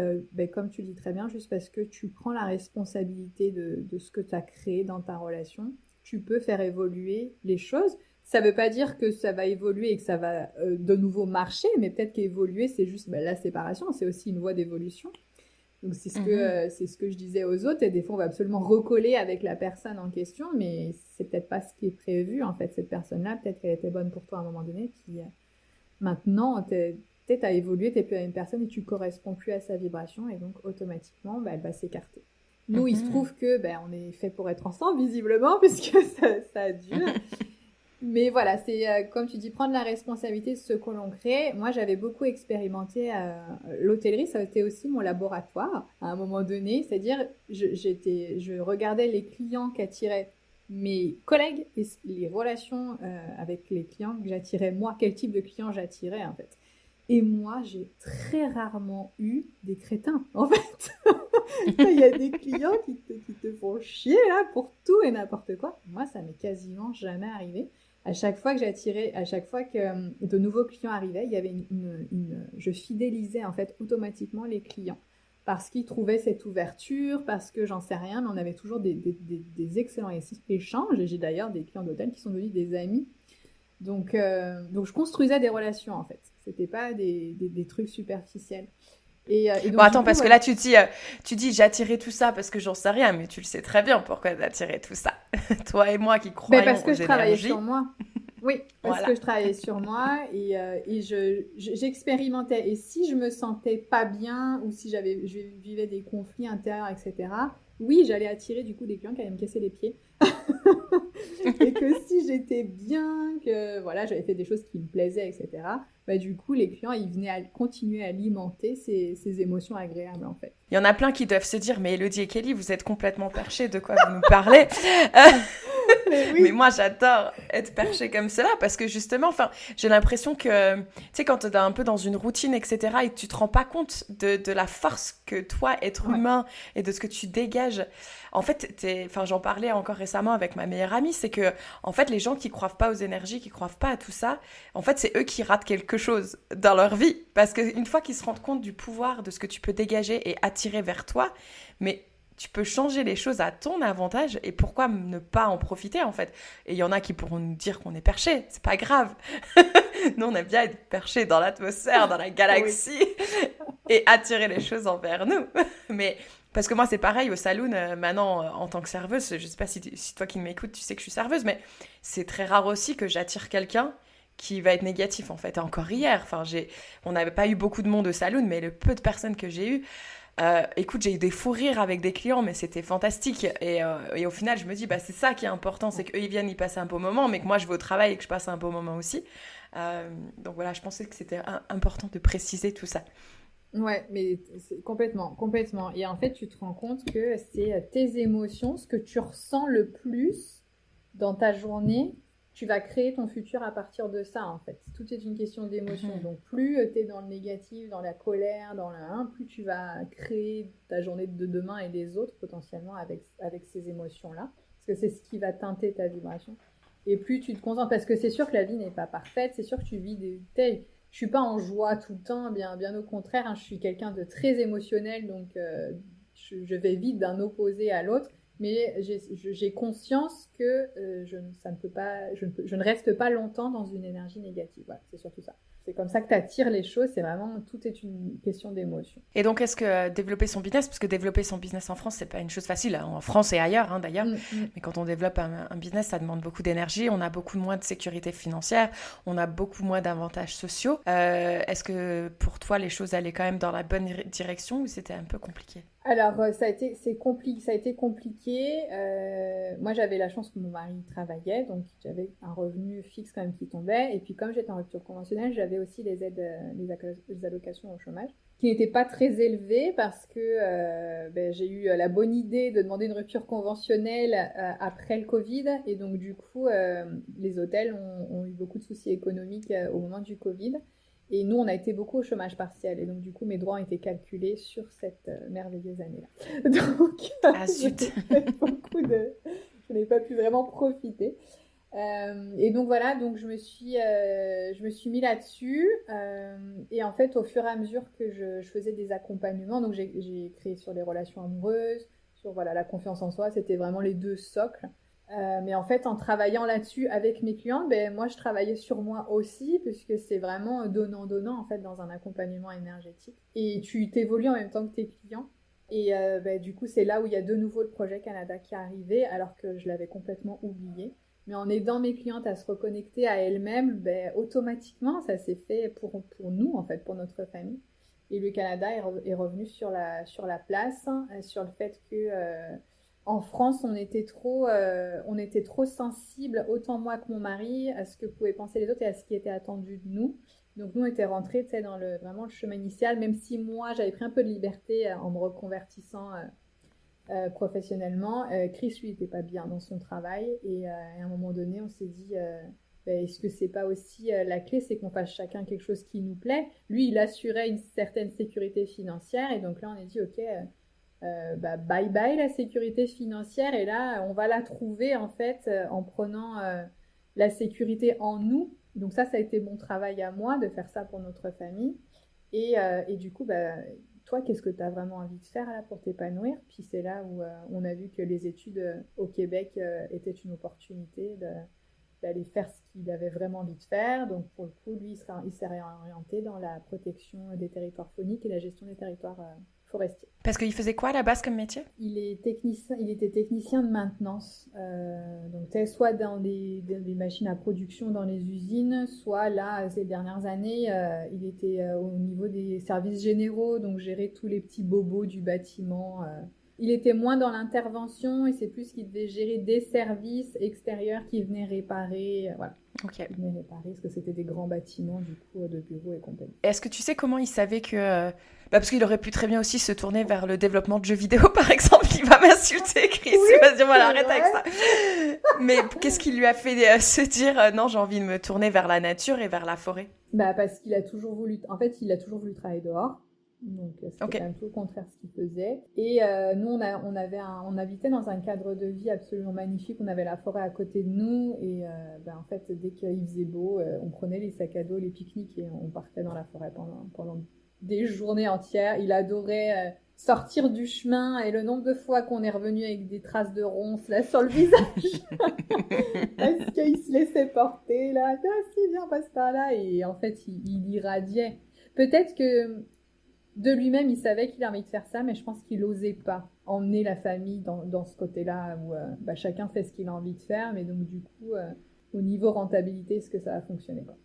[SPEAKER 2] comme tu dis très bien, juste parce que tu prends la responsabilité de ce que tu as créé dans ta relation, tu peux faire évoluer les choses. Ça veut pas dire que ça va évoluer et que ça va de nouveau marcher, mais peut-être qu'évoluer, c'est juste la séparation, c'est aussi une voie d'évolution. Donc c'est ce que je disais aux autres, et des fois on va absolument recoller avec la personne en question, mais c'est peut-être pas ce qui est prévu, en fait. Cette personne-là, peut-être qu'elle était bonne pour toi à un moment donné, puis maintenant t'as évolué, t'es plus la même personne et tu corresponds plus à sa vibration, et donc automatiquement elle va s'écarter. Nous, il se trouve que on est fait pour être ensemble, visiblement, puisque ça dure. Mais voilà, c'est comme tu dis, prendre la responsabilité de ce que l'on crée. Moi, j'avais beaucoup expérimenté l'hôtellerie, ça a été aussi mon laboratoire à un moment donné. C'est-à-dire, je regardais les clients qu'attiraient mes collègues et les relations avec les clients que j'attirais moi, quel type de clients j'attirais en fait. Et moi, j'ai très rarement eu des crétins, en fait. Il y a des clients qui te font chier là pour tout et n'importe quoi. Moi, ça m'est quasiment jamais arrivé. À chaque fois que de nouveaux clients arrivaient, il y avait je fidélisais en fait automatiquement les clients parce qu'ils trouvaient cette ouverture, parce que j'en sais rien, mais on avait toujours des excellents échanges. Et j'ai d'ailleurs des clients d'hôtel qui sont devenus des amis. Donc je construisais des relations en fait. C'était pas des trucs superficiels. Et donc,
[SPEAKER 1] bon, attends, parce que là, tu dis j'ai attiré tout ça parce que j'en sais rien, mais tu le sais très bien pourquoi tu as attiré tout ça. Toi et moi qui croyons aux énergies.
[SPEAKER 2] Parce que je travaillais sur moi. Oui, parce
[SPEAKER 1] voilà.
[SPEAKER 2] que je travaillais sur moi et j'expérimentais. Et si je me sentais pas bien ou si je vivais des conflits intérieurs, etc., oui, j'allais attirer du coup des clients qui allaient me casser les pieds. Et que si j'étais bien, que voilà, j'avais fait des choses qui me plaisaient, etc., bah, du coup, les clients, ils venaient continuer à alimenter ces émotions agréables, en fait.
[SPEAKER 1] Il y en a plein qui doivent se dire, mais Elodie et Kelly, vous êtes complètement perchés, de quoi vous nous parlez mais moi, j'adore être perchée comme cela parce que justement, j'ai l'impression que, tu sais, quand tu es un peu dans une routine, etc., et que tu te rends pas compte de la force que toi, être humain, et de ce que tu dégages. En fait, j'en parlais encore récemment avec ma meilleure amie, c'est que, en fait, les gens qui croient pas aux énergies, qui croient pas à tout ça, en fait, c'est eux qui ratent quelque chose dans leur vie. Parce qu'une fois qu'ils se rendent compte du pouvoir de ce que tu peux dégager et attirer vers toi, mais tu peux changer les choses à ton avantage et pourquoi ne pas en profiter en fait. Et il y en a qui pourront nous dire qu'on est perché, c'est pas grave. Nous on aime bien être perché dans l'atmosphère, dans la galaxie et attirer les choses envers nous. Mais parce que moi c'est pareil au saloon maintenant en tant que serveuse, je sais pas si toi qui m'écoutes tu sais que je suis serveuse, mais c'est très rare aussi que j'attire quelqu'un qui va être négatif en fait. Et encore hier, on n'avait pas eu beaucoup de monde au saloon, mais le peu de personnes que j'ai eu, écoute, j'ai eu des fous rires avec des clients, mais c'était fantastique. Et au final, je me dis, c'est ça qui est important, c'est qu'eux, ils viennent y passer un beau moment, mais que moi, je vais au travail et que je passe un beau moment aussi. Donc voilà, je pensais que c'était important de préciser tout ça.
[SPEAKER 2] Ouais, mais complètement. Et en fait, tu te rends compte que c'est tes émotions, ce que tu ressens le plus dans ta journée, tu vas créer ton futur à partir de ça, en fait. Tout est une question d'émotion. Donc, plus tu es dans le négatif, dans la colère, plus tu vas créer ta journée de demain et les autres, potentiellement, avec ces émotions-là. Parce que c'est ce qui va teinter ta vibration. Et plus tu te concentres, parce que c'est sûr que la vie n'est pas parfaite, c'est sûr que tu vis je suis pas en joie tout le temps, bien au contraire, je suis quelqu'un de très émotionnel, donc je vais vite d'un opposé à l'autre. Mais j'ai conscience que je ne reste pas longtemps dans une énergie négative. Voilà, c'est surtout ça. C'est comme ça que tu attires les choses. C'est vraiment, tout est une question d'émotion.
[SPEAKER 1] Et donc, est-ce que développer son business, parce que développer son business en France, c'est pas une chose facile, en France et ailleurs d'ailleurs, mais quand on développe un business, ça demande beaucoup d'énergie, on a beaucoup moins de sécurité financière, on a beaucoup moins d'avantages sociaux. Est-ce que pour toi, les choses allaient quand même dans la bonne direction ou c'était un peu compliqué ?
[SPEAKER 2] Alors, ça a été compliqué. Moi, j'avais la chance que mon mari travaillait, donc j'avais un revenu fixe quand même qui tombait. Et puis, comme j'étais en rupture conventionnelle, j'avais aussi les aides, les allocations au chômage, qui n'étaient pas très élevées parce que j'ai eu la bonne idée de demander une rupture conventionnelle après le Covid. Et donc, du coup, les hôtels ont eu beaucoup de soucis économiques au moment du Covid. Et nous, on a été beaucoup au chômage partiel. Et donc, du coup, mes droits ont été calculés sur cette merveilleuse année-là. Donc,
[SPEAKER 1] zut.
[SPEAKER 2] je n'ai pas pu vraiment profiter. Et donc, voilà. Donc, je me suis mis là-dessus. Et en fait, au fur et à mesure que je faisais des accompagnements, donc j'ai créé sur les relations amoureuses, sur la confiance en soi. C'était vraiment les deux socles. Mais en fait, en travaillant là-dessus avec mes clients, moi, je travaillais sur moi aussi, puisque c'est vraiment donnant-donnant, en fait, dans un accompagnement énergétique. Et tu t'évolues en même temps que tes clients. Et du coup, c'est là où il y a de nouveau le projet Canada qui est arrivé, alors que je l'avais complètement oublié. Mais en aidant mes clientes à se reconnecter à elles-mêmes, automatiquement, ça s'est fait pour nous, en fait, pour notre famille. Et le Canada est revenu sur la place, sur le fait que... en France, on était trop sensible, autant moi que mon mari, à ce que pouvaient penser les autres et à ce qui était attendu de nous. Donc nous, on était rentrés dans vraiment le chemin initial, même si moi, j'avais pris un peu de liberté en me reconvertissant professionnellement. Chris, lui, n'était pas bien dans son travail. Et à un moment donné, on s'est dit, est-ce que c'est pas aussi la clé, c'est qu'on fasse chacun quelque chose qui nous plaît. Lui, il assurait une certaine sécurité financière. Et donc là, on a dit, ok... bye bye la sécurité financière, et là, on va la trouver en fait en prenant la sécurité en nous. Donc ça a été mon travail à moi de faire ça pour notre famille. Et du coup, toi, qu'est-ce que tu as vraiment envie de faire là pour t'épanouir? Puis c'est là où on a vu que les études au Québec étaient une opportunité d'aller faire ce qu'il avait vraiment envie de faire. Donc pour le coup, lui, il s'est réorienté dans la protection des territoires fauniques et la gestion des territoires forestiers.
[SPEAKER 1] Parce qu'il faisait quoi à la base comme métier?
[SPEAKER 2] Il était technicien de maintenance. Donc soit dans des machines à production dans les usines, soit là, ces dernières années, il était au niveau des services généraux, donc gérer tous les petits bobos du bâtiment. Il était moins dans l'intervention et c'est plus qu'il devait gérer des services extérieurs qui venaient réparer. Voilà.
[SPEAKER 1] Okay.
[SPEAKER 2] Qui venaient réparer parce que c'était des grands bâtiments du coup de bureaux et compagnie.
[SPEAKER 1] Est-ce que tu sais comment il savait que... parce qu'il aurait pu très bien aussi se tourner vers le développement de jeux vidéo, par exemple. Il va m'insulter, Chris. Oui, il va se dire, voilà, arrête avec ça. Mais qu'est-ce qui lui a fait se dire, non, j'ai envie de me tourner vers la nature et vers la forêt?
[SPEAKER 2] Parce qu'il a toujours voulu... En fait, il a toujours voulu travailler dehors. Donc, c'était quand même tout le contraire ce qu'il faisait. Et nous, on habitait dans un cadre de vie absolument magnifique. On avait la forêt à côté de nous. Et en fait, dès qu'il faisait beau, on prenait les sacs à dos, les pique-niques et on partait dans la forêt pendant des journées entières. Il adorait sortir du chemin. Et le nombre de fois qu'on est revenu avec des traces de ronces là sur le visage. Parce qu'il se laissait porter là. Ah, si, viens, passe par là. Et en fait, il irradiait. Peut-être que... de lui-même, il savait qu'il avait envie de faire ça, mais je pense qu'il n'osait pas emmener la famille dans ce côté-là où chacun fait ce qu'il a envie de faire, mais donc du coup, au niveau rentabilité, est-ce que ça va fonctionner, quoi.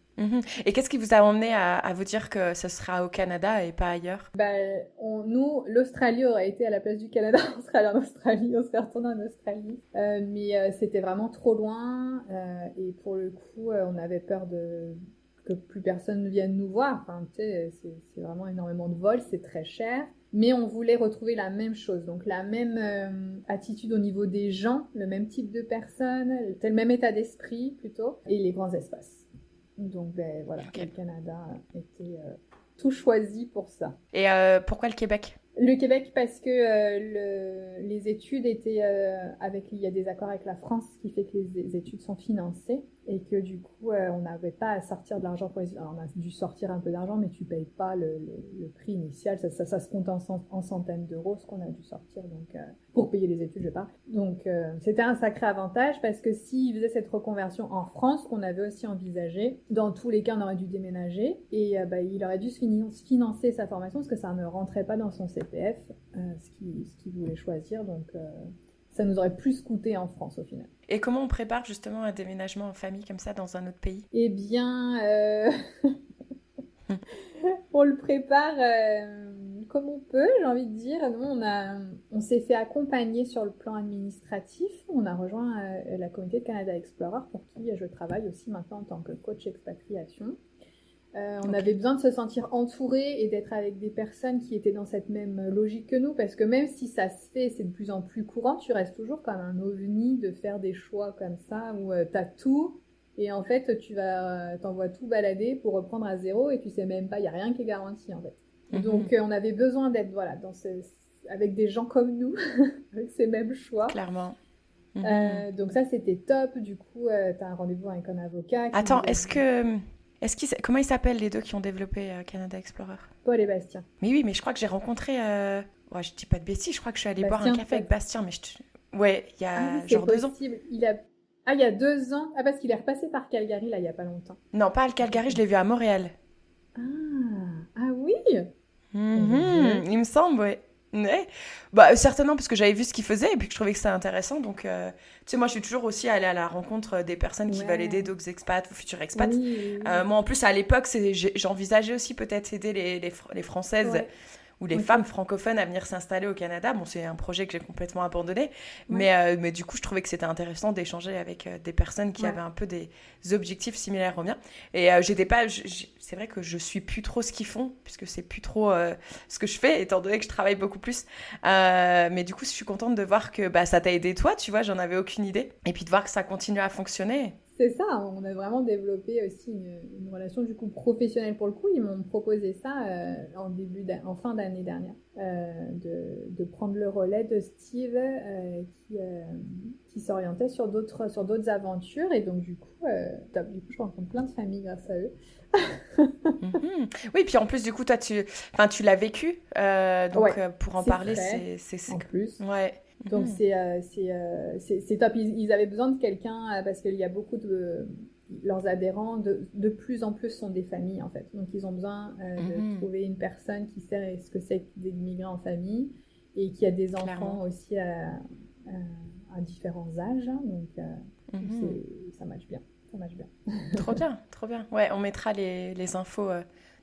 [SPEAKER 1] Et qu'est-ce qui vous a emmené à vous dire que ce sera au Canada et pas ailleurs?
[SPEAKER 2] Nous, l'Australie aurait été à la place du Canada, on serait allé en Australie, on serait retourné en Australie, mais c'était vraiment trop loin, et pour le coup, on avait peur que plus personne ne vienne nous voir. Enfin, tu sais, c'est vraiment énormément de vols, c'est très cher. Mais on voulait retrouver la même chose, donc la même attitude au niveau des gens, le même type de personnes, le même état d'esprit plutôt, et les grands espaces. Donc voilà, le Canada était tout choisi pour ça.
[SPEAKER 1] Et pourquoi le Québec?
[SPEAKER 2] Le Québec parce que les études étaient il y a des accords avec la France, ce qui fait que les études sont financées et que du coup on n'avait pas à sortir de l'argent pour les études. Alors, on a dû sortir un peu d'argent, mais tu payes pas le prix initial, ça se compte en centaines d'euros ce qu'on a dû sortir donc pour payer les études, je parle. Donc c'était un sacré avantage parce que s'ils faisaient cette reconversion en France, qu'on avait aussi envisagé, dans tous les cas on aurait dû déménager et il aurait dû se financer sa formation parce que ça ne rentrait pas dans son CPF, ce qu'il voulait choisir, donc ça nous aurait plus coûté en France au final.
[SPEAKER 1] Et comment on prépare justement un déménagement en famille comme ça dans un autre pays?
[SPEAKER 2] Eh bien, on le prépare comme on peut, j'ai envie de dire. Nous, on s'est fait accompagner sur le plan administratif. On a rejoint la communauté de Canada Explorer pour qui je travaille aussi maintenant en tant que coach expatriation. On avait besoin de se sentir entouré et d'être avec des personnes qui étaient dans cette même logique que nous, parce que même si ça se fait, c'est de plus en plus courant, tu restes toujours comme un ovni de faire des choix comme ça où t'as tout et en fait t'envoies tout balader pour reprendre à zéro et tu sais même pas, il y a rien qui est garanti en fait. Donc on avait besoin d'être avec des gens comme nous avec ces mêmes choix.
[SPEAKER 1] Clairement.
[SPEAKER 2] Donc ça c'était top. Du coup t'as un rendez-vous avec un avocat.
[SPEAKER 1] Attends, comment ils s'appellent les deux qui ont développé Canada Explorer?
[SPEAKER 2] Paul et Bastien.
[SPEAKER 1] Mais oui, mais je crois que j'ai rencontré... je dis pas de bêtises, je crois que je suis allée boire un café avec Bastien, mais ouais, il y a genre 2 ans.
[SPEAKER 2] Il y a 2 ans. Ah, parce qu'il est repassé par Calgary, là, il y a pas longtemps.
[SPEAKER 1] Non, pas à Calgary, je l'ai vu à Montréal.
[SPEAKER 2] Ah oui.
[SPEAKER 1] Il me semble, ouais. Ouais. Certainement parce que j'avais vu ce qu'il faisait et puis que je trouvais que c'était intéressant. Donc, tu sais, moi, je suis toujours aussi allée à la rencontre des personnes qui veulent aider d'autres expats ou futurs expats. Oui. Moi, en plus, à l'époque, j'envisageais aussi peut-être aider les Françaises ou les femmes francophones à venir s'installer au Canada. Bon, c'est un projet que j'ai complètement abandonné. Ouais. Mais du coup, je trouvais que c'était intéressant d'échanger avec des personnes qui avaient un peu des objectifs similaires aux miens. Et c'est vrai que je suis plus trop ce qu'ils font, puisque c'est plus trop ce que je fais, étant donné que je travaille beaucoup plus. Mais du coup, je suis contente de voir que ça t'a aidé toi, tu vois, j'en avais aucune idée. Et puis de voir que ça continue à fonctionner.
[SPEAKER 2] C'est ça, on a vraiment développé aussi une relation du coup professionnelle pour le coup. Ils m'ont proposé ça en fin d'année dernière, de prendre le relais de Steve qui s'orientait sur d'autres aventures. Et donc du coup, top. Du coup, je rencontre plein de familles grâce à eux.
[SPEAKER 1] Oui, puis en plus, du coup, toi, tu l'as vécu, donc
[SPEAKER 2] Ouais,
[SPEAKER 1] pour en
[SPEAKER 2] c'est
[SPEAKER 1] parler,
[SPEAKER 2] frais
[SPEAKER 1] c'est...
[SPEAKER 2] en plus.
[SPEAKER 1] Ouais.
[SPEAKER 2] Donc c'est top. Ils avaient besoin de quelqu'un parce qu'il y a beaucoup de leurs adhérents de plus en plus sont des familles en fait. Donc ils ont besoin de trouver une personne qui sait ce que c'est d'immigrer en famille et qui a des enfants aussi à différents âges. Donc ça match bien. Ça match bien.
[SPEAKER 1] Trop bien, trop bien. Ouais, on mettra les infos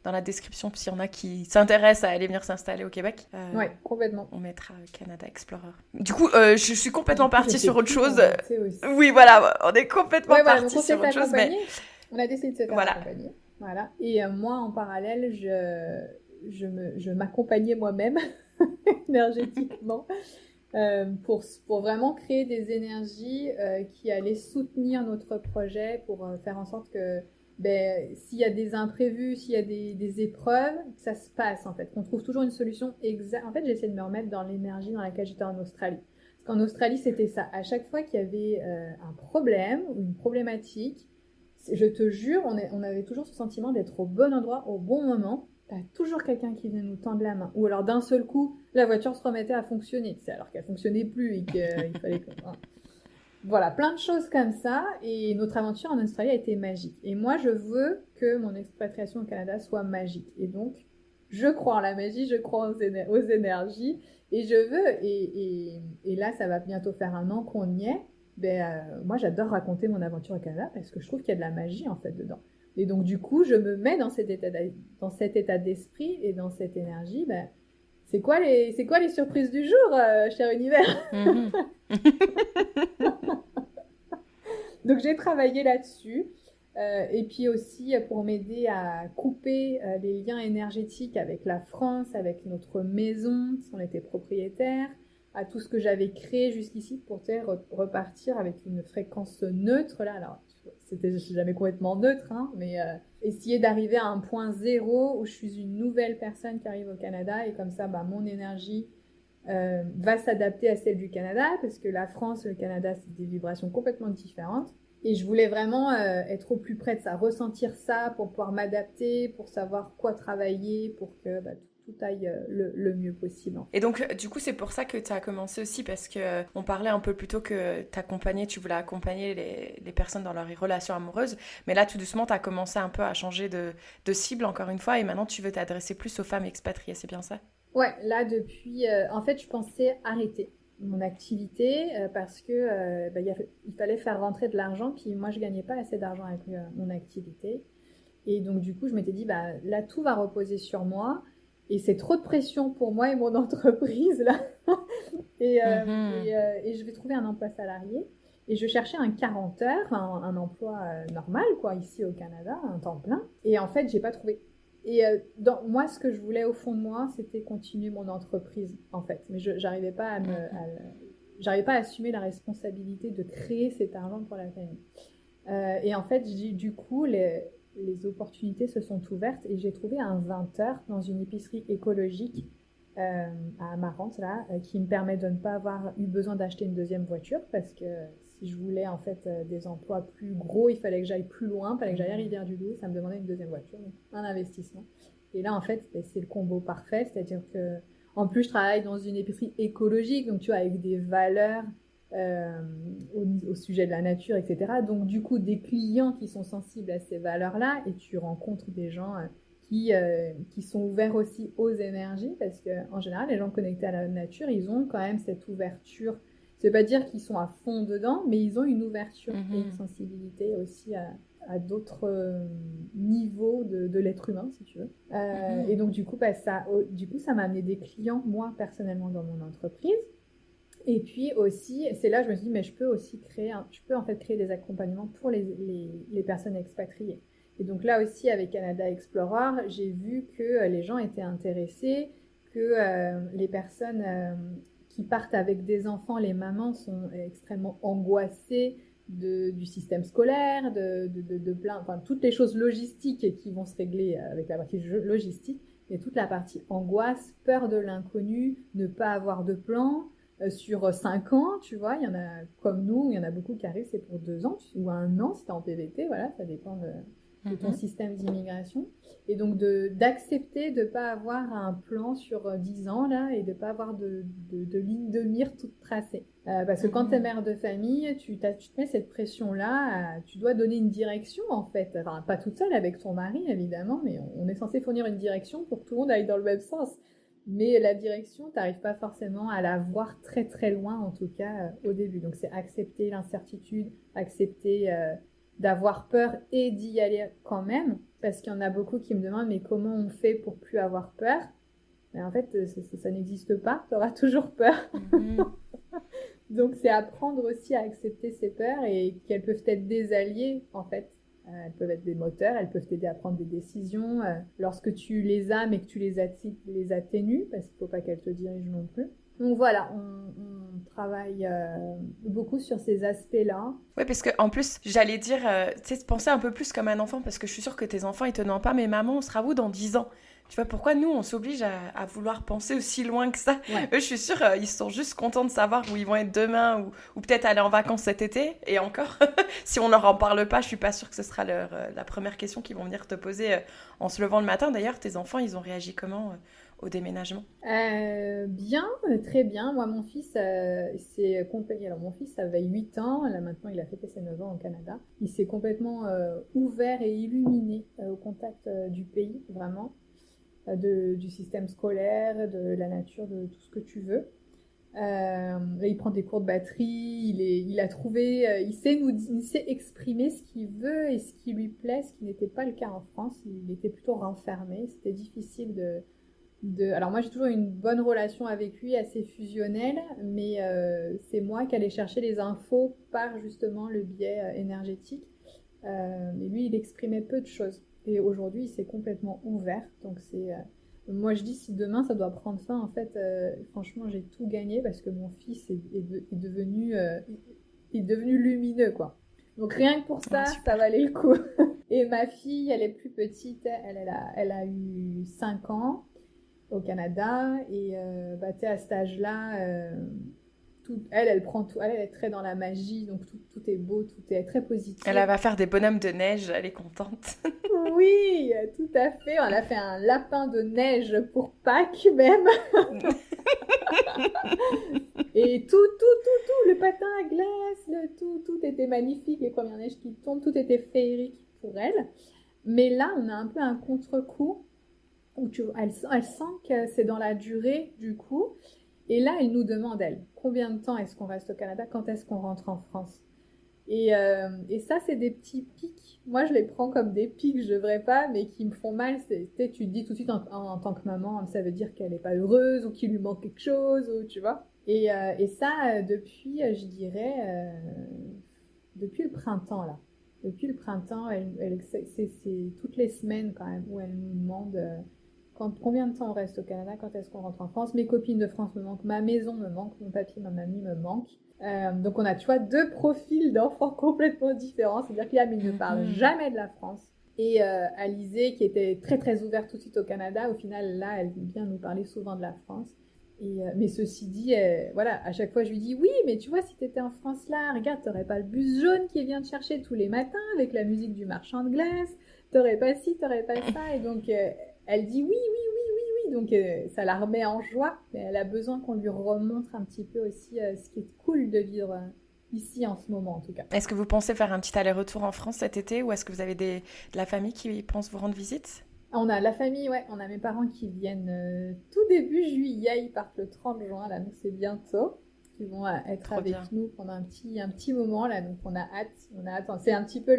[SPEAKER 1] dans la description s'il y en a qui s'intéressent à aller venir s'installer au Québec.
[SPEAKER 2] Ouais, complètement.
[SPEAKER 1] On mettra Canada Explorer. Du coup, je suis complètement partie sur autre chose. Oui, voilà, on est complètement partie sur autre chose. Mais...
[SPEAKER 2] On a décidé de se faire accompagner. Voilà. Et moi, en parallèle, je m'accompagnais moi-même énergétiquement pour vraiment créer des énergies qui allaient soutenir notre projet pour faire en sorte que s'il y a des imprévus, s'il y a des épreuves, que ça se passe en fait, qu'on trouve toujours une solution exacte. En fait, j'essaie de me remettre dans l'énergie dans laquelle j'étais en Australie. Parce qu'en Australie, c'était ça. À chaque fois qu'il y avait un problème ou une problématique, je te jure, on avait toujours ce sentiment d'être au bon endroit, au bon moment. T'as toujours quelqu'un qui venait nous tendre la main. Ou alors d'un seul coup, la voiture se remettait à fonctionner. C'est alors qu'elle fonctionnait plus et qu'il fallait que... Voilà, plein de choses comme ça. Et notre aventure en Australie a été magique. Et moi, je veux que mon expatriation au Canada soit magique. Et donc, je crois en la magie, je crois aux énergies. Et je veux, et là, ça va bientôt faire 1 an qu'on y est. Moi, j'adore raconter mon aventure au Canada parce que je trouve qu'il y a de la magie, en fait, dedans. Et donc, du coup, je me mets dans cet état d'esprit et dans cette énergie. C'est quoi les surprises du jour, cher univers? Donc j'ai travaillé là-dessus et puis aussi pour m'aider à couper les liens énergétiques avec la France, avec notre maison, si on était propriétaire, à tout ce que j'avais créé jusqu'ici pour repartir avec une fréquence neutre. Là, alors c'était jamais complètement neutre, hein, mais essayer d'arriver à un point zéro où je suis une nouvelle personne qui arrive au Canada et comme ça, mon énergie va s'adapter à celle du Canada parce que la France et le Canada, c'est des vibrations complètement différentes. Et je voulais vraiment être au plus près de ça, ressentir ça pour pouvoir m'adapter, pour savoir quoi travailler, pour que tout aille le mieux possible.
[SPEAKER 1] Et donc, du coup, c'est pour ça que tu as commencé aussi, parce que on parlait un peu plus tôt que tu voulais accompagner les personnes dans leurs relations amoureuses. Mais là, tout doucement, tu as commencé un peu à changer de cible, encore une fois, et maintenant, tu veux t'adresser plus aux femmes expatriées, c'est bien ça?
[SPEAKER 2] Ouais, là, depuis... en fait, je pensais arrêter mon activité parce que il fallait faire rentrer de l'argent, puis moi, je gagnais pas assez d'argent avec mon activité. Et donc, du coup, je m'étais dit, là, tout va reposer sur moi. Et c'est trop de pression pour moi et mon entreprise, là. et je vais trouver un emploi salarié. Et je cherchais un 40 heures, un emploi normal, quoi, ici au Canada, un temps plein. Et en fait, j'ai pas trouvé. Et moi, ce que je voulais au fond de moi, c'était continuer mon entreprise, en fait. Mais j'arrivais pas j'arrivais pas à assumer la responsabilité de créer cet argent pour la famille. Et en fait, du coup, les opportunités se sont ouvertes et j'ai trouvé un 20h dans une épicerie écologique à Amarante, là, qui me permet de ne pas avoir eu besoin d'acheter une deuxième voiture parce que si je voulais en fait des emplois plus gros, il fallait que j'aille plus loin, il fallait que j'aille à Rivière-du-Loup, ça me demandait une deuxième voiture, donc un investissement. Et là, en fait, c'est le combo parfait, c'est-à-dire que en plus, je travaille dans une épicerie écologique, donc tu vois, avec des valeurs au sujet de la nature, etc. Donc, du coup, des clients qui sont sensibles à ces valeurs-là, et tu rencontres des gens qui sont ouverts aussi aux énergies, parce qu'en général, les gens connectés à la nature, ils ont quand même cette ouverture. Ça veut pas dire qu'ils sont à fond dedans, mais ils ont une ouverture et une sensibilité aussi à d'autres niveaux de l'être humain, si tu veux. Et donc, du coup, ça m'a amené des clients, moi, personnellement, dans mon entreprise. Et puis aussi, c'est là que je me suis dit, mais je peux aussi créer des accompagnements pour les personnes expatriées. Et donc là aussi, avec Canada Explorer, j'ai vu que les gens étaient intéressés, que les personnes qui partent avec des enfants, les mamans sont extrêmement angoissées du système scolaire, de plein, enfin, toutes les choses logistiques qui vont se régler avec la partie logistique, et toute la partie angoisse, peur de l'inconnu, ne pas avoir de plan. Sur 5 ans, tu vois, il y en a comme nous, il y en a beaucoup qui arrivent, c'est pour 2 ans ou 1 an si t'es en PVT, voilà, ça dépend de ton système d'immigration. Et donc d'accepter de ne pas avoir un plan sur 10 ans là et de ne pas avoir de ligne de mire toute tracée. Parce que quand tu es mère de famille, tu te mets cette pression-là, tu dois donner une direction en fait. Enfin, pas toute seule avec ton mari évidemment, mais on est censé fournir une direction pour que tout le monde aille dans le même sens. Mais la direction, tu n'arrives pas forcément à la voir très très loin, en tout cas au début. Donc c'est accepter l'incertitude, accepter d'avoir peur et d'y aller quand même. Parce qu'il y en a beaucoup qui me demandent, mais comment on fait pour plus avoir peur? Mais en fait, ça n'existe pas, tu auras toujours peur. Donc c'est apprendre aussi à accepter ces peurs et qu'elles peuvent être des alliés en fait. Elles peuvent être des moteurs, elles peuvent t'aider à prendre des décisions lorsque tu les as mais que tu les atténues parce qu'il ne faut pas qu'elles te dirigent non plus. Donc voilà, on travaille beaucoup sur ces aspects-là.
[SPEAKER 1] Oui, parce qu'en plus, j'allais dire, tu sais, penser un peu plus comme un enfant, parce que je suis sûre que tes enfants, ils te demandent pas, mais maman, on sera où dans 10 ans? Tu vois, pourquoi nous, on s'oblige à vouloir penser aussi loin que ça?
[SPEAKER 2] Ouais.
[SPEAKER 1] Eux, je suis sûre, ils sont juste contents de savoir où ils vont être demain, ou peut-être aller en vacances cet été, et encore, si on leur en parle pas, je suis pas sûre que ce sera la première question qu'ils vont venir te poser en se levant le matin. D'ailleurs, tes enfants, ils ont réagi comment au déménagement?
[SPEAKER 2] Bien, très bien. Moi, mon fils, alors mon fils avait 8 ans, là maintenant il a fêté ses 9 ans au Canada. Il s'est complètement ouvert et illuminé au contact du pays, vraiment, du système scolaire, de la nature, de tout ce que tu veux. Il prend des cours de batterie, il a trouvé, il sait exprimer ce qu'il veut et ce qui lui plaît, ce qui n'était pas le cas en France. Il était plutôt renfermé, c'était difficile alors moi j'ai toujours une bonne relation avec lui, assez fusionnelle, mais c'est moi qui allais chercher les infos par justement le biais énergétique. Mais lui il exprimait peu de choses. Et aujourd'hui il s'est complètement ouvert. Donc moi je dis si demain ça doit prendre fin, en fait franchement j'ai tout gagné parce que mon fils est devenu lumineux quoi. Donc rien que pour ça, ça valait le coup. Et ma fille, elle est plus petite, elle a eu 5 ans. Au Canada et tu sais à cet âge-là elle prend tout, elle est très dans la magie donc tout est beau, tout est très positif.
[SPEAKER 1] Elle va faire des bonhommes de neige, elle est contente.
[SPEAKER 2] Oui, tout à fait, on a fait un lapin de neige pour Pâques même. Et tout le patin à glace, tout était magnifique, les premières neiges qui tombent, tout était féerique pour elle. Mais là on a un peu un contre-coup où elle sent que c'est dans la durée du coup. Et là, elle nous demande, elle, combien de temps est-ce qu'on reste au Canada? Quand est-ce qu'on rentre en France? Et ça, c'est des petits pics. Moi, je les prends comme des pics, je devrais pas, mais qui me font mal. Tu te dis tout de suite en tant que maman, ça veut dire qu'elle n'est pas heureuse ou qu'il lui manque quelque chose, ou, tu vois. Et ça, depuis, je dirais, depuis le printemps, là. Depuis le printemps, c'est toutes les semaines quand même où elle nous demande... combien de temps on reste au Canada, quand est-ce qu'on rentre en France? Mes copines de France me manquent, ma maison me manque, mon papy, ma mamie me manquent. Donc on a, tu vois, 2 profils d'enfants complètement différents. C'est-à-dire que Liam, il ne parle jamais de la France. Et Alizée, qui était très très ouverte tout de suite au Canada, au final, là, elle vient nous parler souvent de la France. Mais ceci dit, voilà, à chaque fois je lui dis oui, mais tu vois, si t'étais en France là, regarde, t'aurais pas le bus jaune qui vient te chercher tous les matins avec la musique du marchand de glace, t'aurais pas ci, t'aurais pas ça. Et donc elle dit oui, donc ça la remet en joie, mais elle a besoin qu'on lui remontre un petit peu aussi ce qui est cool de vivre ici en ce moment en tout cas.
[SPEAKER 1] Est-ce que vous pensez faire un petit aller-retour en France cet été ou est-ce que vous avez de la famille qui pense vous rendre visite?
[SPEAKER 2] On a la famille, ouais, on a mes parents qui viennent tout début juillet, ils partent le 30 juin, là, donc c'est bientôt. Ils vont être
[SPEAKER 1] Trop
[SPEAKER 2] avec
[SPEAKER 1] bien.
[SPEAKER 2] nous pendant un petit moment, là, donc on a hâte. C'est un petit peu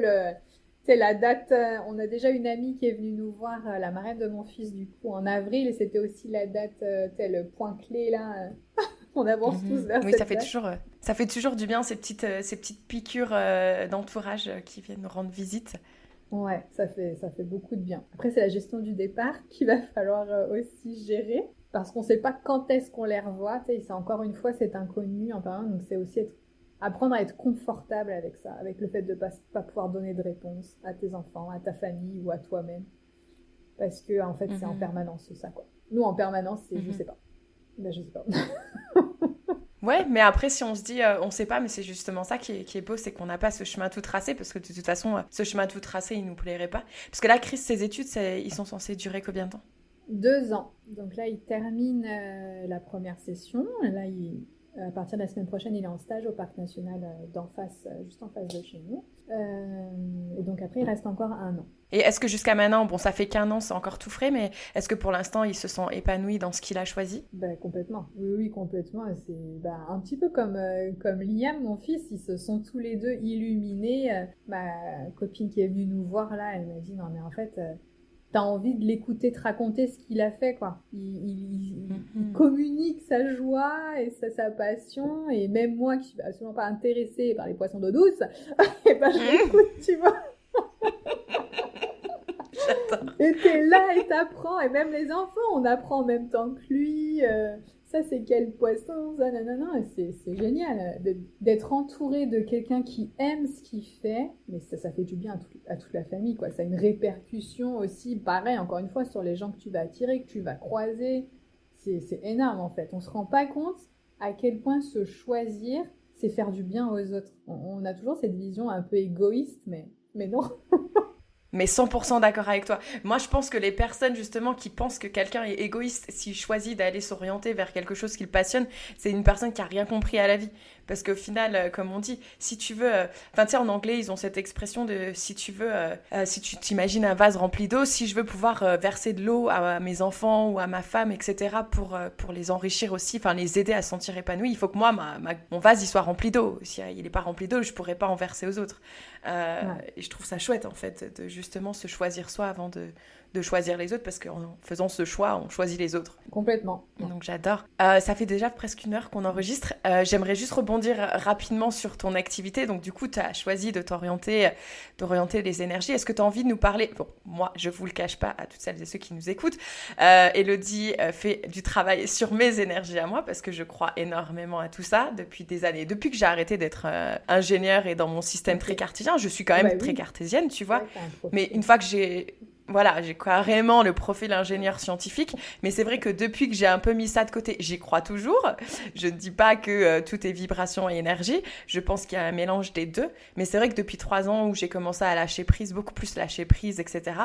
[SPEAKER 2] c'est la date, on a déjà une amie qui est venue nous voir, la marraine de mon fils, du coup, en avril, et c'était aussi la date, le point clé, là, on avance tous vers
[SPEAKER 1] oui,
[SPEAKER 2] cette date.
[SPEAKER 1] ça fait toujours du bien, ces petites piqûres d'entourage qui viennent nous rendre visite.
[SPEAKER 2] Ouais, ça fait beaucoup de bien. Après, c'est la gestion du départ qu'il va falloir aussi gérer, parce qu'on ne sait pas quand est-ce qu'on les revoit. Tu sais, c'est encore une fois cet inconnu en permanence, donc c'est aussi être apprendre à être confortable avec ça, avec le fait de pas pouvoir donner de réponse à tes enfants, à ta famille ou à toi-même. Parce que, en fait, c'est en permanence ça, quoi. Nous, en permanence, c'est je sais pas. Ben, je sais pas.
[SPEAKER 1] Ouais, mais après, si on se dit, on sait pas, mais c'est justement ça qui est beau, c'est qu'on n'a pas ce chemin tout tracé, parce que de toute façon, ce chemin tout tracé, il nous plairait pas. Parce que là, Chris, ses études, ils sont censés durer combien de temps?
[SPEAKER 2] 2 ans. Donc là, il termine la première session. Là, à partir de la semaine prochaine, il est en stage au Parc National d'en face, juste en face de chez nous. Et donc après, il reste encore 1 an.
[SPEAKER 1] Et est-ce que jusqu'à maintenant, bon, ça fait qu'1 an, c'est encore tout frais, mais est-ce que pour l'instant, il se sent épanoui dans ce qu'il a choisi?
[SPEAKER 2] Complètement. Oui, complètement. C'est un petit peu comme Liam, mon fils. Ils se sont tous les deux illuminés. Ma copine qui est venue nous voir là, elle m'a dit non mais en fait, t'as envie de l'écouter te raconter ce qu'il a fait, quoi. Il communique sa joie et sa passion. Et même moi qui suis absolument pas intéressée par les poissons d'eau douce, et je l'écoute, tu vois. Et t'es là et t'apprends, et même les enfants, on apprend en même temps que lui. Ça, c'est quel poisson, ça, nanana. C'est génial d'être entouré de quelqu'un qui aime ce qu'il fait, mais ça fait du bien à toute la famille, quoi. Ça a une répercussion aussi, pareil, encore une fois, sur les gens que tu vas attirer, que tu vas croiser. C'est énorme, en fait. On se rend pas compte à quel point se choisir, c'est faire du bien aux autres. On a toujours cette vision un peu égoïste, mais non.
[SPEAKER 1] Mais 100% d'accord avec toi. Moi, je pense que les personnes, justement, qui pensent que quelqu'un est égoïste s'il choisit d'aller s'orienter vers quelque chose qu'il passionne, c'est une personne qui a rien compris à la vie. Parce qu'au final, comme on dit, si tu veux... Enfin, tu sais, en anglais, ils ont cette expression de si tu veux... si tu t'imagines un vase rempli d'eau, si je veux pouvoir verser de l'eau à mes enfants ou à ma femme, etc., pour les enrichir aussi, enfin, les aider à se sentir épanouis, il faut que moi, mon vase, il soit rempli d'eau. Si il n'est pas rempli d'eau, je ne pourrais pas en verser aux autres. Et je trouve ça chouette, en fait, de justement se choisir soi avant de choisir les autres, parce qu'en faisant ce choix, on choisit les autres.
[SPEAKER 2] Complètement.
[SPEAKER 1] Donc j'adore. Ça fait déjà presque 1 heure qu'on enregistre. J'aimerais juste rebondir rapidement sur ton activité. Donc du coup, tu as choisi d'orienter les énergies. Est-ce que tu as envie de nous parler? Bon, moi, je vous le cache pas à toutes celles et ceux qui nous écoutent. Élodie fait du travail sur mes énergies à moi, parce que je crois énormément à tout ça depuis des années. Depuis que j'ai arrêté d'être ingénieure et dans mon système très cartésien, je suis quand même très cartésienne, tu vois. Mais une fois que j'ai carrément le profil ingénieur scientifique, mais c'est vrai que depuis que j'ai un peu mis ça de côté, j'y crois toujours. Je ne dis pas que tout est vibration et énergie, je pense qu'il y a un mélange des deux, mais c'est vrai que depuis 3 ans où j'ai commencé à lâcher prise, beaucoup plus lâcher prise, etc.,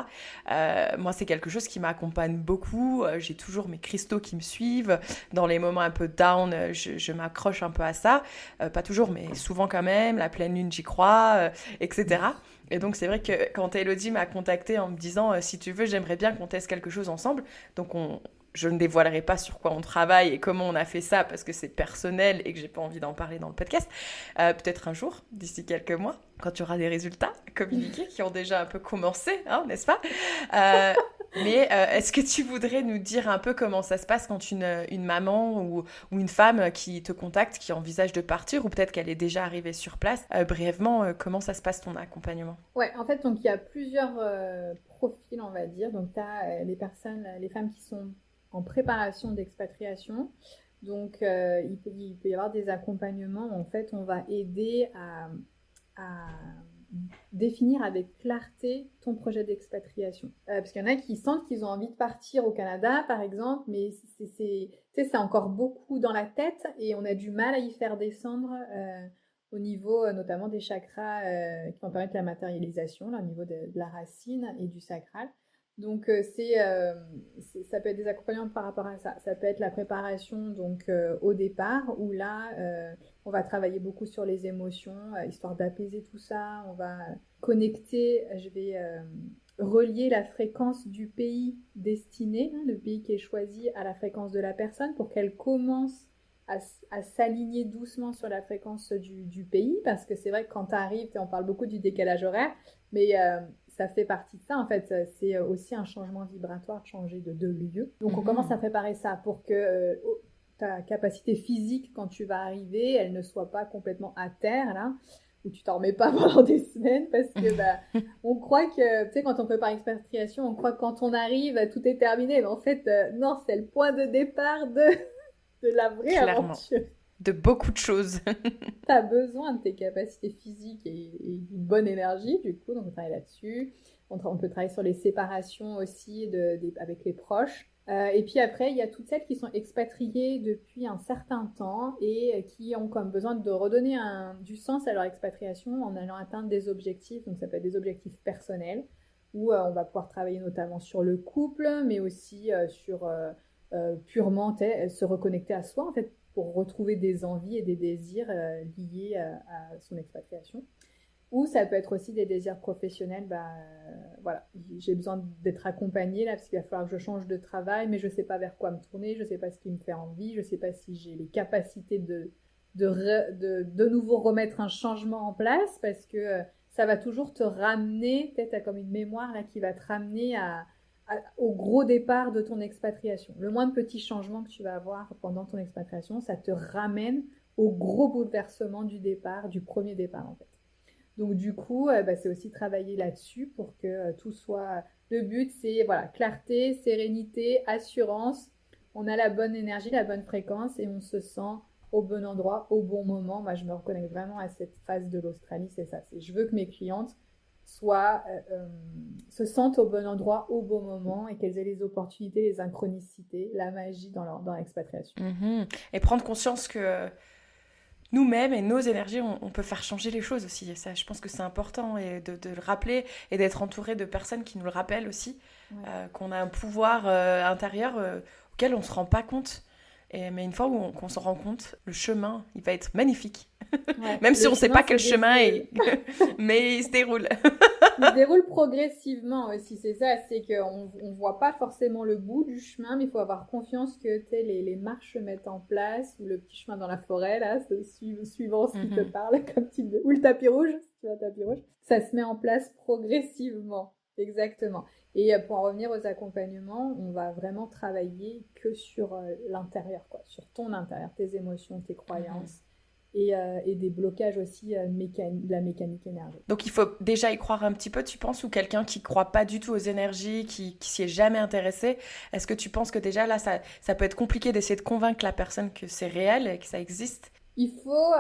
[SPEAKER 1] moi c'est quelque chose qui m'accompagne beaucoup, j'ai toujours mes cristaux qui me suivent, dans les moments un peu down, je m'accroche un peu à ça, pas toujours, mais souvent quand même, la pleine lune j'y crois, etc., Et donc, c'est vrai que quand Élodie m'a contactée en me disant si tu veux, j'aimerais bien qu'on teste quelque chose ensemble. Donc, je ne dévoilerai pas sur quoi on travaille et comment on a fait ça parce que c'est personnel et que j'ai pas envie d'en parler dans le podcast. Peut-être un jour, d'ici quelques mois, quand tu auras des résultats communiqués qui ont déjà un peu commencé, hein, n'est-ce pas? Mais est-ce que tu voudrais nous dire un peu comment ça se passe quand une maman ou une femme qui te contacte, qui envisage de partir, ou peut-être qu'elle est déjà arrivée sur place, brièvement, comment ça se passe ton accompagnement?
[SPEAKER 2] Ouais, en fait, donc il y a plusieurs profils, on va dire. Donc tu as les femmes qui sont en préparation d'expatriation. Donc il peut y avoir des accompagnements. En fait, on va aider à définir avec clarté ton projet d'expatriation. Parce qu'il y en a qui sentent qu'ils ont envie de partir au Canada, par exemple, mais c'est encore beaucoup dans la tête et on a du mal à y faire descendre au niveau notamment des chakras qui vont permettre la matérialisation, là, au niveau de la racine et du sacral. Donc ça peut être des accompagnements par rapport à ça. Ça peut être la préparation donc au départ où là on va travailler beaucoup sur les émotions histoire d'apaiser tout ça. On va connecter, je vais relier la fréquence du pays destiné, le pays qui est choisi à la fréquence de la personne pour qu'elle commence à s'aligner doucement sur la fréquence du pays, parce que c'est vrai que quand tu arrives, on parle beaucoup du décalage horaire, mais ça fait partie de ça, en fait, c'est aussi un changement vibratoire de changer de lieu. Donc on commence à préparer ça pour que ta capacité physique, quand tu vas arriver, elle ne soit pas complètement à terre, là, où tu t'en remets pas pendant des semaines, parce que on croit que, tu sais, quand on prépare l'expatriation, on croit que quand on arrive, tout est terminé, mais en fait, non, c'est le point de départ de la vraie aventure.
[SPEAKER 1] de beaucoup de choses.
[SPEAKER 2] Tu as besoin de tes capacités physiques et d'une bonne énergie, du coup, donc on travaille là-dessus. On peut travailler sur les séparations aussi avec les proches. Et puis après, il y a toutes celles qui sont expatriées depuis un certain temps et qui ont comme besoin de redonner du sens à leur expatriation en allant atteindre des objectifs. Donc ça peut être des objectifs personnels où on va pouvoir travailler notamment sur le couple, mais aussi sur purement se reconnecter à soi, en fait, pour retrouver des envies et des désirs liés à son expatriation. Ou ça peut être aussi des désirs professionnels. Voilà, j'ai besoin d'être accompagnée là parce qu'il va falloir que je change de travail, mais je ne sais pas vers quoi me tourner, je ne sais pas ce qui me fait envie, je ne sais pas si j'ai les capacités de nouveau remettre un changement en place parce que ça va toujours te ramener, peut-être à comme une mémoire là qui va te ramener au gros départ de ton expatriation. Le moindre petit changement que tu vas avoir pendant ton expatriation, ça te ramène au gros bouleversement du départ, du premier départ en fait. Donc du coup, c'est aussi travailler là-dessus pour que tout soit... Le but, c'est voilà, clarté, sérénité, assurance. On a la bonne énergie, la bonne fréquence et on se sent au bon endroit, au bon moment. Moi, je me reconnecte vraiment à cette phase de l'Australie, c'est ça. Je veux que mes clientes se sentent au bon endroit, au bon moment et qu'elles aient les opportunités, les synchronicités, la magie dans l'expatriation.
[SPEAKER 1] Et prendre conscience que... nous-mêmes et nos énergies, on peut faire changer les choses aussi. Et ça, je pense que c'est important et de le rappeler et d'être entouré de personnes qui nous le rappellent aussi, qu'on a un pouvoir intérieur auquel on ne se rend pas compte. Mais une fois qu'on s'en rend compte, le chemin, il va être magnifique. Ouais, même si on ne sait pas quel chemin est, mais il se déroule.
[SPEAKER 2] Il se déroule progressivement aussi, c'est ça, c'est qu'on ne voit pas forcément le bout du chemin, mais il faut avoir confiance que les marches se mettent en place, ou le petit chemin dans la forêt, là, suivant ce qui te parle, comme ou le tapis rouge, si tu veux un tapis rouge, ça se met en place progressivement, exactement. Et pour en revenir aux accompagnements, on va vraiment travailler que sur l'intérieur, quoi, sur ton intérieur, tes émotions, tes croyances. Et des blocages aussi de la mécanique énergétique.
[SPEAKER 1] Donc il faut déjà y croire un petit peu, tu penses, ou quelqu'un qui ne croit pas du tout aux énergies, qui s'y est jamais intéressé, est-ce que tu penses que déjà là, ça peut être compliqué d'essayer de convaincre la personne que c'est réel et que ça existe ?
[SPEAKER 2] Il faut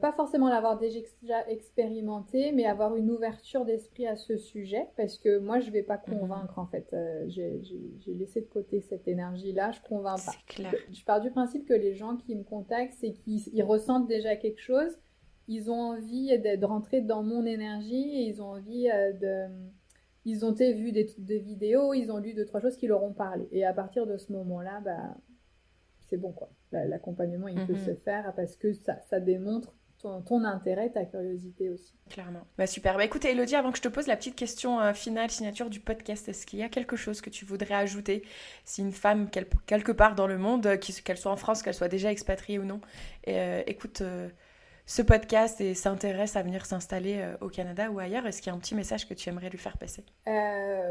[SPEAKER 2] pas forcément l'avoir déjà expérimenté, mais avoir une ouverture d'esprit à ce sujet, parce que moi, je ne vais pas convaincre, en fait. J'ai laissé de côté cette énergie-là, je ne convainc pas.
[SPEAKER 1] C'est clair.
[SPEAKER 2] Je pars du principe que les gens qui me contactent, c'est qu'ils ressentent déjà quelque chose, ils ont envie de rentrer dans mon énergie, et ils ont envie ils ont vu des vidéos, ils ont lu 2-3 choses qui leur ont parlé. Et à partir de ce moment-là, c'est bon, quoi. L'accompagnement, il peut se faire parce que ça démontre ton intérêt, ta curiosité aussi.
[SPEAKER 1] Clairement. Super. Écoute, Élodie, avant que je te pose la petite question finale, signature du podcast, est-ce qu'il y a quelque chose que tu voudrais ajouter si une femme, quelque part dans le monde, qu'elle soit en France, qu'elle soit déjà expatriée ou non, écoute ce podcast et s'intéresse à venir s'installer au Canada ou ailleurs, est-ce qu'il y a un petit message que tu aimerais lui faire passer ?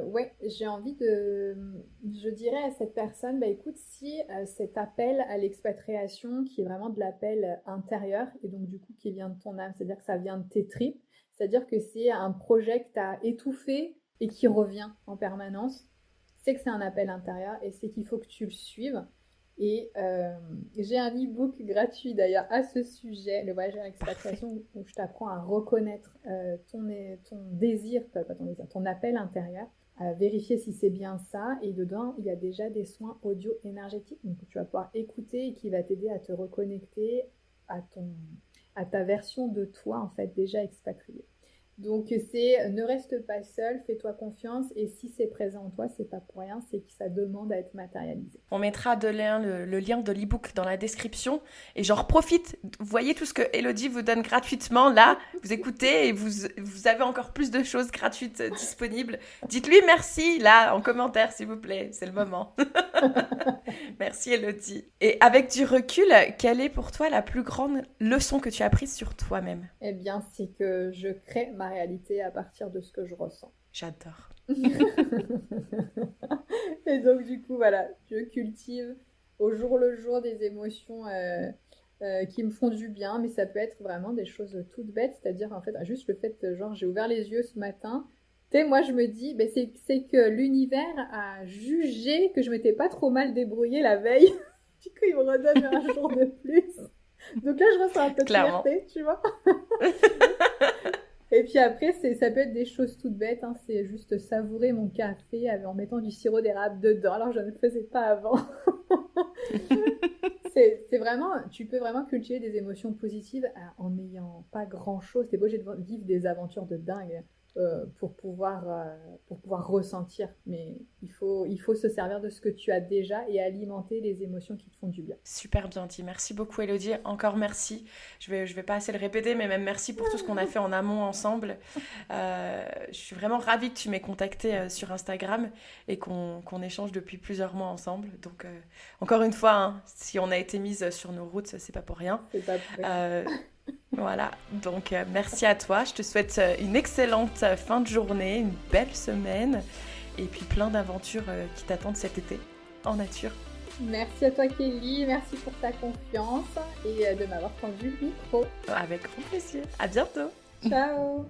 [SPEAKER 2] Oui, j'ai envie je dirais à cette personne, écoute, si cet appel à l'expatriation, qui est vraiment de l'appel intérieur, et donc du coup qui vient de ton âme, c'est-à-dire que ça vient de tes tripes, c'est-à-dire que c'est un projet que tu as étouffé et qui revient en permanence, c'est que c'est un appel intérieur et c'est qu'il faut que tu le suives. Et j'ai un e-book gratuit d'ailleurs à ce sujet, le voyage à l'expatriation, où je t'apprends à reconnaître ton désir, pas ton désir, ton appel intérieur, à vérifier si c'est bien ça. Et dedans, il y a déjà des soins audio-énergétiques, donc tu vas pouvoir écouter et qui va t'aider à te reconnecter à ta version de toi en fait déjà expatriée. Donc ne reste pas seul, fais-toi confiance et si c'est présent en toi, c'est pas pour rien, c'est que ça demande à être matérialisé.
[SPEAKER 1] On mettra le lien de l'e-book dans la description et j'en profite, vous voyez tout ce que Élodie vous donne gratuitement là, vous écoutez et vous avez encore plus de choses gratuites disponibles. Dites-lui merci là en commentaire s'il vous plaît, c'est le moment. Merci Élodie. Et avec du recul, quelle est pour toi la plus grande leçon que tu as apprise sur toi-même ?
[SPEAKER 2] Eh bien, c'est que je crée ma réalité à partir de ce que je ressens.
[SPEAKER 1] J'adore.
[SPEAKER 2] Et donc, du coup, voilà, je cultive au jour le jour des émotions qui me font du bien, mais ça peut être vraiment des choses toutes bêtes, c'est-à-dire, en fait, juste le fait, genre, j'ai ouvert les yeux ce matin, tu sais, moi, je me dis, c'est que l'univers a jugé que je m'étais pas trop mal débrouillée la veille. Du coup, il me redonne un jour de plus Donc là, je ressens un peu de
[SPEAKER 1] Clairement.
[SPEAKER 2] fierté, tu vois. Et puis après, ça peut être des choses toutes bêtes, hein. C'est juste savourer mon café en mettant du sirop d'érable dedans, alors je ne le faisais pas avant. C'est vraiment, tu peux vraiment cultiver des émotions positives en n'ayant pas grand-chose. T'es pas obligé de vivre des aventures de dingue pour pouvoir ressentir. Mais il faut se servir de ce que tu as déjà et alimenter les émotions qui te font du bien.
[SPEAKER 1] Super bien dit. Merci beaucoup, Elodie. Encore merci. Je vais pas assez le répéter, mais même merci pour tout ce qu'on a fait en amont ensemble. Je suis vraiment ravie que tu m'aies contactée sur Instagram et qu'on échange depuis plusieurs mois ensemble. Donc, encore une fois, hein, si on a été mise sur nos routes, c'est pas pour rien.
[SPEAKER 2] C'est pas pour rien.
[SPEAKER 1] Voilà, donc merci à toi. Je te souhaite une excellente fin de journée, une belle semaine et puis plein d'aventures qui t'attendent cet été en nature.
[SPEAKER 2] Merci à toi, Kelly. Merci pour ta confiance et de m'avoir tendu le micro.
[SPEAKER 1] Avec grand plaisir. À bientôt.
[SPEAKER 2] Ciao.